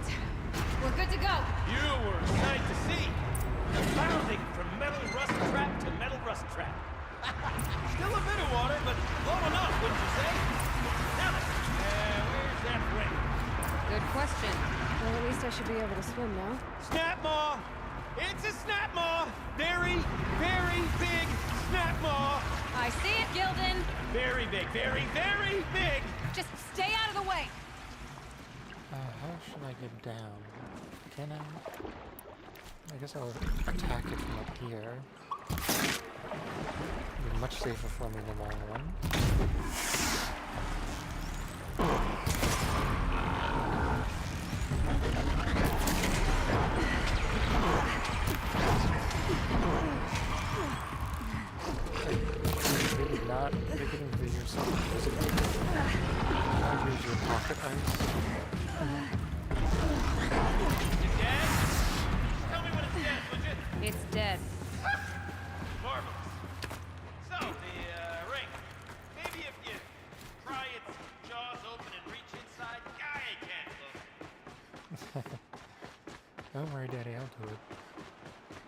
We're good to go. You were a sight to see. Bounding from metal rust trap to metal rust trap. Still a bit of water, but low enough, wouldn't you say? Now, where's that ring? Good question. Well, at least I should be able to swim now. Snap maw! It's a snap maw! Very, very big snap maw! I see it, Gildan. Very big, very, very big! Just stay out of the way. How should I get down? Can I? I guess I'll attack it from up here. It'll be much safer for me in the long run. Maybe not getting to yourself. I'll use your pocket ice. Tell me when it's dead, would you? It's dead. Marvelous. So, the, ring. Maybe if you pry its jaws open and reach inside, I can't look. Don't worry, Daddy, I'll do it.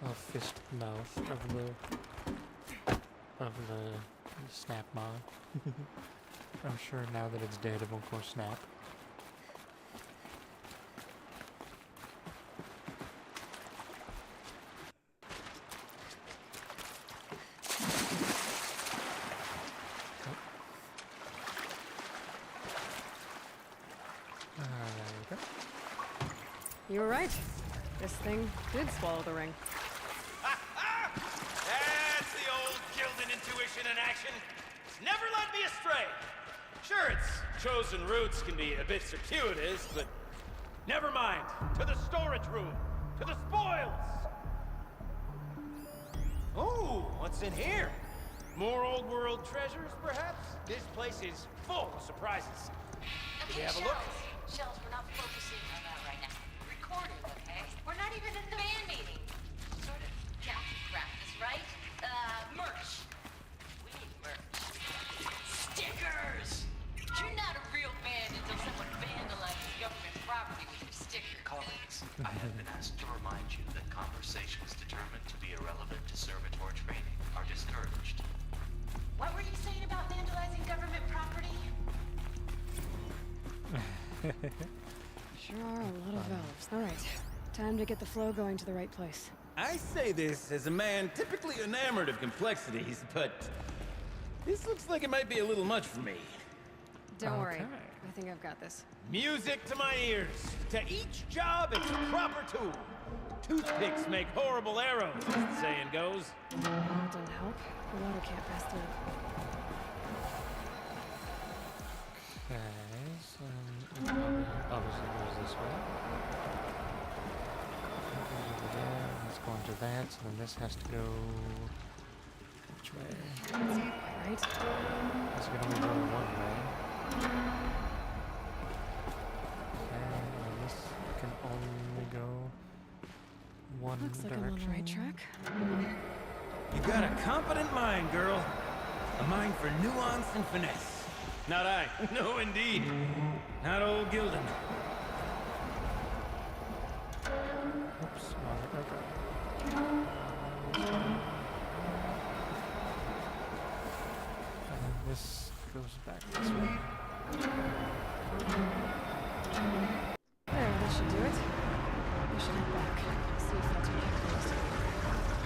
I'll fist the mouth of the snap maw. I'm sure now that it's dead, it won't go snap. You were right. This thing did swallow the ring. That's the old Gildan intuition in action. It's never led me astray. Sure, its chosen routes can be a bit circuitous, but never mind. To the storage room. To the spoils. Oh, what's in here? More old world treasures, perhaps? This place is full of surprises. Did you have a look? Shells, we're not focusing on that right now. Recording, okay? We're not even in the band meeting. Sort of captain practice, right? Merch. We need merch. Stickers! You're not a real band until someone vandalizes government property with your sticker. Colleagues, I have been asked to remind you that conversation Sure are a lot of valves. All right, time to get the flow going to the right place. I say this as a man typically enamored of complexities, but this looks like it might be a little much for me. Don't worry, I think I've got this. Music to my ears. To each job, its proper tool. Toothpicks make horrible arrows, as the saying goes. That doesn't help. The water can't pass through. Okay, so obviously goes this way. Over there, let's go into that, so then this has to go which way? Right? This can only go one way. Okay, and this can only go one Looks like direction. I'm on the right track. You got a competent mind, girl. A mind for nuance and finesse. Not I. No, indeed. Not old Gildan. Oops, okay. And then this goes back this way. There, that should do it. We should head back. See if that's what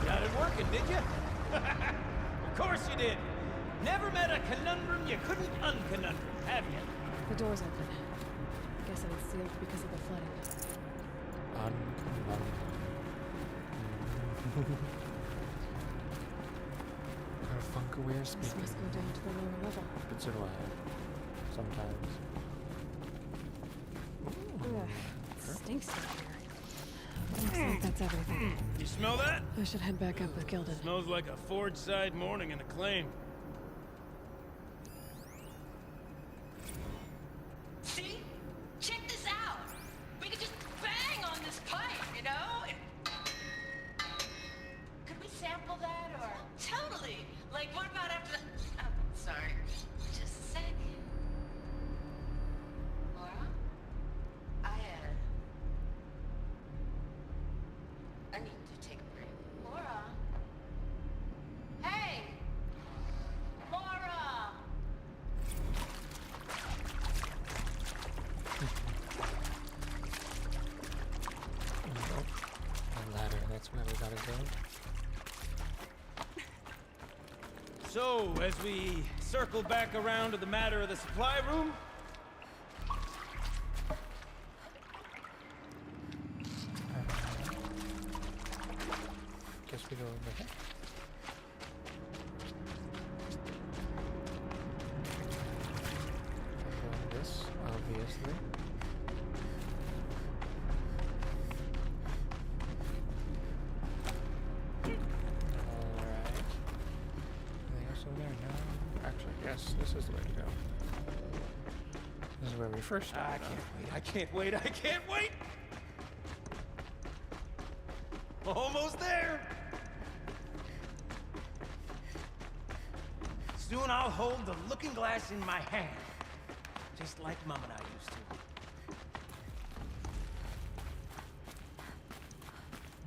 we Got it working, did you? Of course you did. Never met a conundrum you couldn't unconundrum, have you? The door's open. Guess it was sealed because of the flooding. Her Funkaware This speaking. must go down to the lower level. But so do I. Sometimes. Ugh, it stinks down here. Looks like that's everything. You smell that? I should head back up with Gildan. Smells like a Forge-side morning in Acclaim. See? Check this out. We could just bang on this pipe, you know? Could we sample that or? Totally. Like, what about after the? Oh, sorry. Just a sec. Laura? I need to take a break. Laura? Hey! Laura! Nope. The ladder, that's where we gotta go. So, as we circle back around to the matter of the supply room, Guess we go over here. This, obviously. Alright. Anything else over there? No. Actually, yes, this is the way to go. This is where we first started. I can't wait. I can't wait! Almost there! Soon I'll hold the looking glass in my hand, just like Mom and I used to.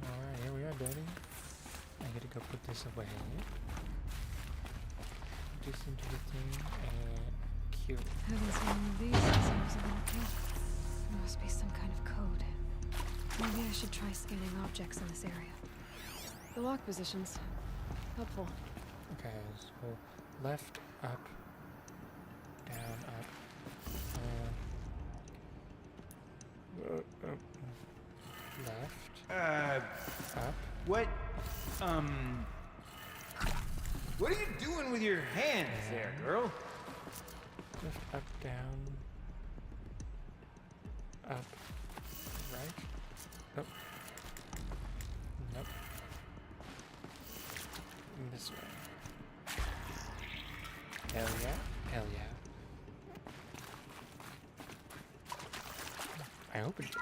Alright, here we are, Daddy. I gotta go put this away. Put this into the thing and cue. Haven't seen one of these since I was a little kid. There must be some kind of code. Maybe I should try scanning objects in this area. The lock positions. Helpful. Okay, so left, up, down, up. Left. Up. What? What are you doing with your hands there, girl? Left, up, down. Up. Right. Nope. Nope. This way. Hell yeah. Hell yeah. I opened it.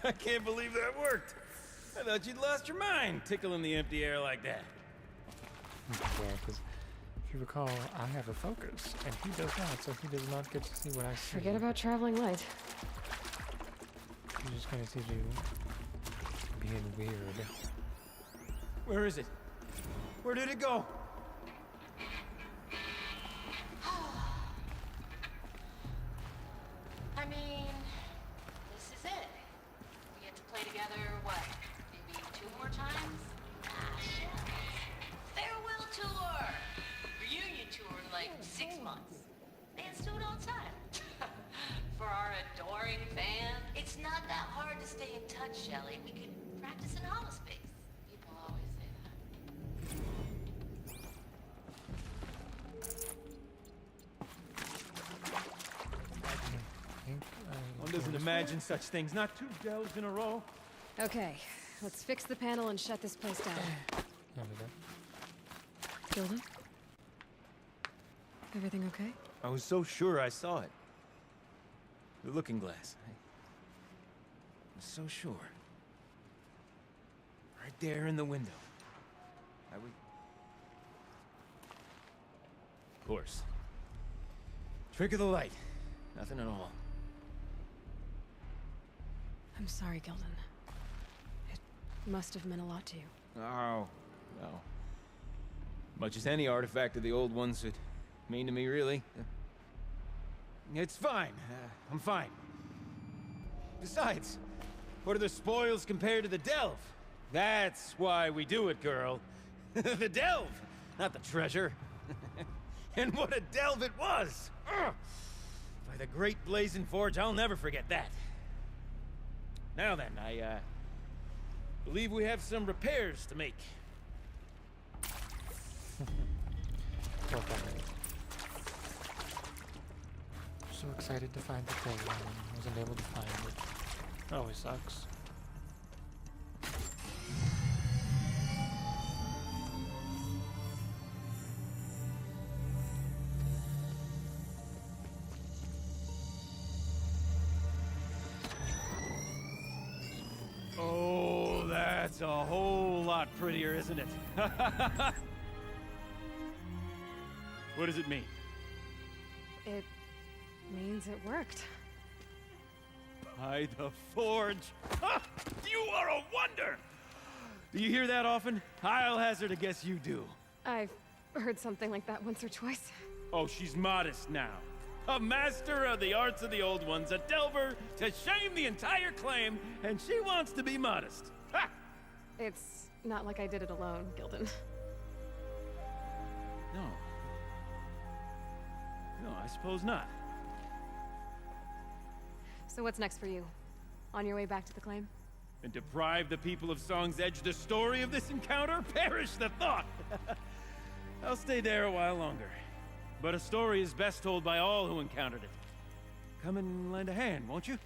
I can't believe that worked. I thought you'd lost your mind, tickling the empty air like that. Yeah, because if you recall, I have a focus, and he does not, so he does not get to see what I see. Forget about traveling light. He just kind of sees you being weird. Where is it? Where did it go? mean, this is it. We get to play together, what, maybe 2 more times? Ah, shucks. Farewell tour! Reunion tour in like 6 months. Bands do it all the time. For our adoring fans, it's not that hard to stay in touch, Shelley. We could practice in holospace. People always say that. One doesn't imagine such things. Not 2 delves in a row. Okay, let's fix the panel and shut this place down. There we go. Gilda? Everything okay? I was so sure I saw it. The looking glass. I was so sure. Right there in the window. Of course. Trick of the light. Nothing at all. I'm sorry, Gildan. It must have meant a lot to you. Oh, no. Much as any artifact of the old ones would mean to me, really. It's fine. I'm fine. Besides, what are the spoils compared to the delve? That's why we do it, girl. The delve, not the treasure. And what a delve it was! Ugh. By the great blazing forge, I'll never forget that. Now then, I believe we have some repairs to make. So excited to find the thing and wasn't able to find it. That always sucks. Oh, that's a whole lot prettier, isn't it? What does it mean? It means it worked. By the forge! Ha! You are a wonder! Do you hear that often? I'll hazard a guess you do. I've heard something like that once or twice. Oh, she's modest now. A master of the arts of the old ones, a delver to shame the entire claim, and she wants to be modest. Ha! It's not like I did it alone, Gildan. No. No, I suppose not. So what's next for you? On your way back to the claim? And deprive the people of Song's Edge the story of this encounter? Perish the thought! I'll stay there a while longer. But a story is best told by all who encountered it. Come and lend a hand, won't you?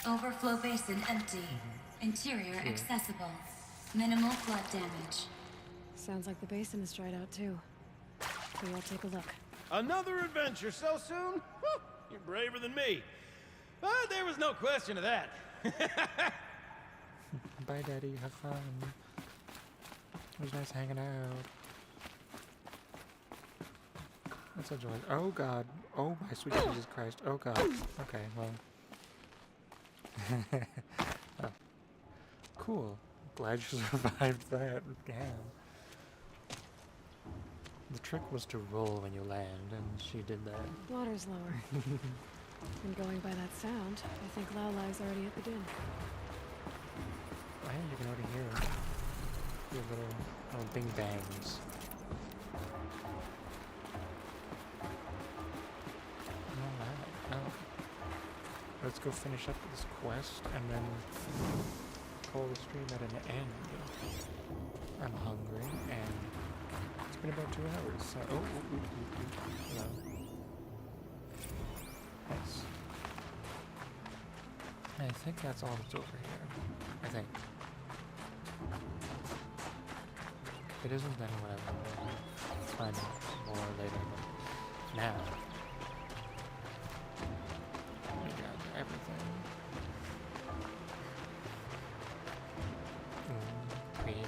Overflow basin empty. Interior accessible. Minimal flood damage. Sounds like the basin is dried out too. So I'll take a look. Another adventure so soon? Whew, you're braver than me. But there was no question of that. Bye, Daddy. Have fun. It was nice hanging out. That's a joy. Oh, God. Oh, my sweet Jesus Christ. Oh, God. Okay, well. Oh. Cool. Glad you survived that. Damn. The trick was to roll when you land, and she did that. Water's lower. And going by that sound, I think Laolai's already at the din. I think you can already hear your little bing bangs. Alright, well, let's go finish up this quest and then call the stream at an end. I'm hungry and it's been about 2 hours. So, hello. Nice. I think that's all that's over here. I think. If it isn't, then whatever. We'll find out more later. But now, we got everything. Pretty.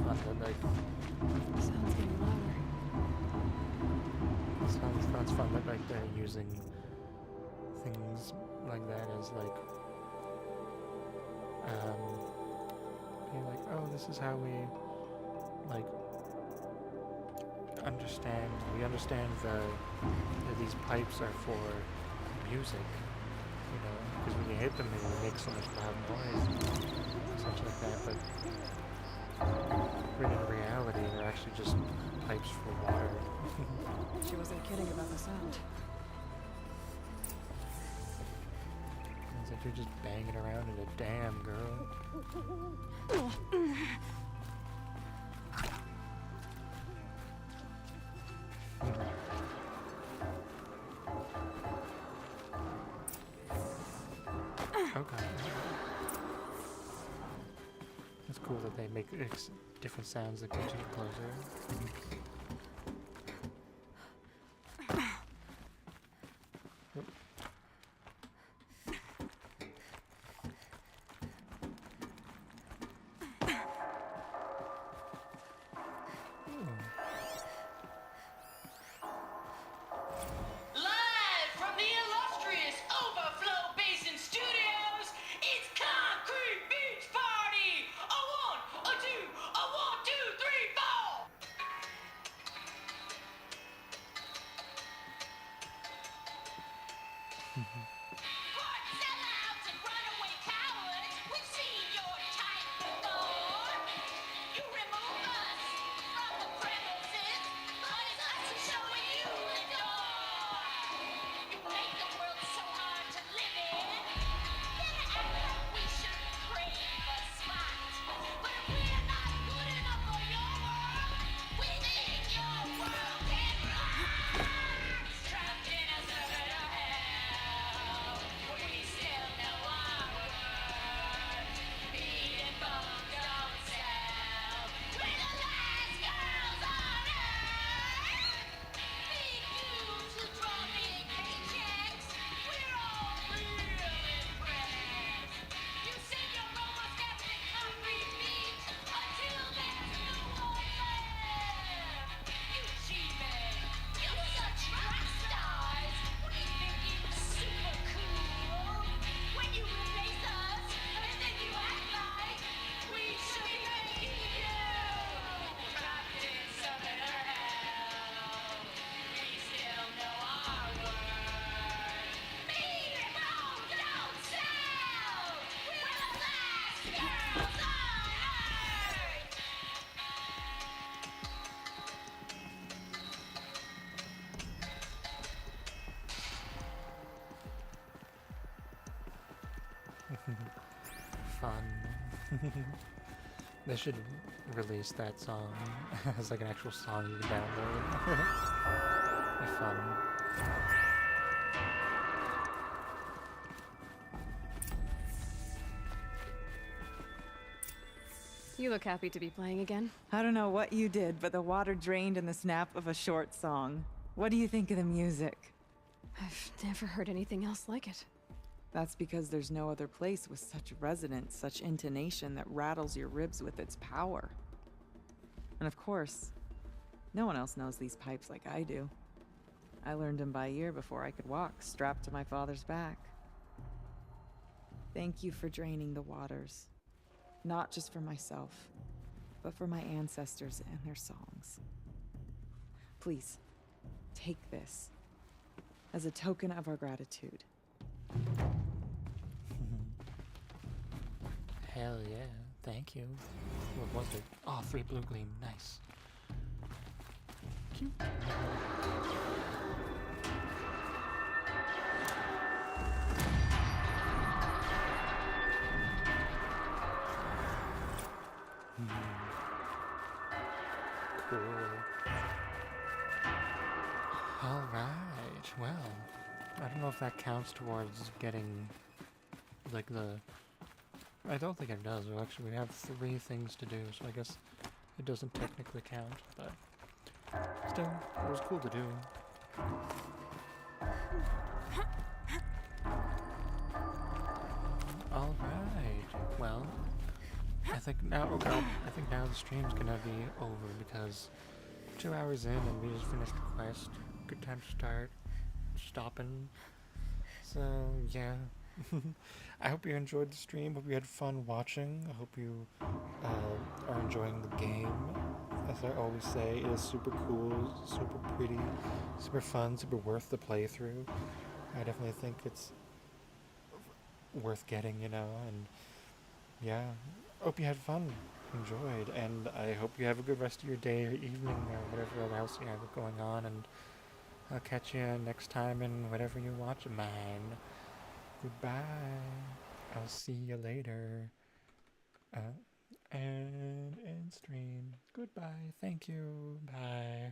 fun that like Sounds getting louder. sounds fun that like they're using things like that as like being like, oh, this is how we like we understand that these pipes are for music, you know, because when you hit them they make so much loud noise and such like that, but in reality they're actually just pipes for water. She wasn't kidding about the sound. It's like you're just banging around in a dam, girl. Okay. It's cool that they make different sounds that get you closer. Live from the illustrious Overflow Basin Studios, it's Concrete Beach Party! A one, a two, a 1, 2, 3, 4! Court sellouts and runaway cowards, we've seen your type before. You remove us from the premises, but it's us who's showing you the door. You make the world so hard to live in. Then act like we shouldn't crave a spot. But if we're not good enough for your world, we think your world can rock. Trapped in a circuit of hell, we still know our worth. Beating bums don't sell. We're the last girls on earth. Big dudes who draw big paychecks. We're all real impressed. You send your roller steps in concrete beach until there's no one left. You G-men, you such rock stars. We think you super cool. When you replace us, and then you act like we should be making you. Trapped in circular hell, we still know our worth. Beating bums don't sell. We're the last girls on earth. Fun. They should release that song as like an actual song you can download. Be fun. You look happy to be playing again. I don't know what you did, but the water drained in the snap of a short song. What do you think of the music? I've never heard anything else like it. That's because there's no other place with such resonance, such intonation that rattles your ribs with its power. And of course, no one else knows these pipes like I do. I learned them by ear before I could walk, strapped to my father's back. Thank you for draining the waters. Not just for myself, but for my ancestors and their songs. Please, take this as a token of our gratitude. Hell yeah, thank you. What was it? Oh, 3 blue gleam, nice. Cute. Cool. Alright, well, I don't know if that counts towards getting, like, I don't think it does. Well, actually, we have 3 things to do, so I guess it doesn't technically count, but still, it was cool to do. Alright, well, think now, oh god, I think now the stream's gonna be over because 2 hours in and we just finished the quest. Good time to start stopping. So, yeah. I hope you enjoyed the stream. Hope you had fun watching. I hope you are enjoying the game. As I always say, it is super cool, super pretty, super fun, super worth the playthrough. I definitely think it's worth getting, you know, and yeah. Hope you had fun, enjoyed, and I hope you have a good rest of your day or evening or whatever else you have going on, and I'll catch you next time in whatever you watch of mine. Goodbye. I'll see you later. And end stream. Goodbye. Thank you. Bye.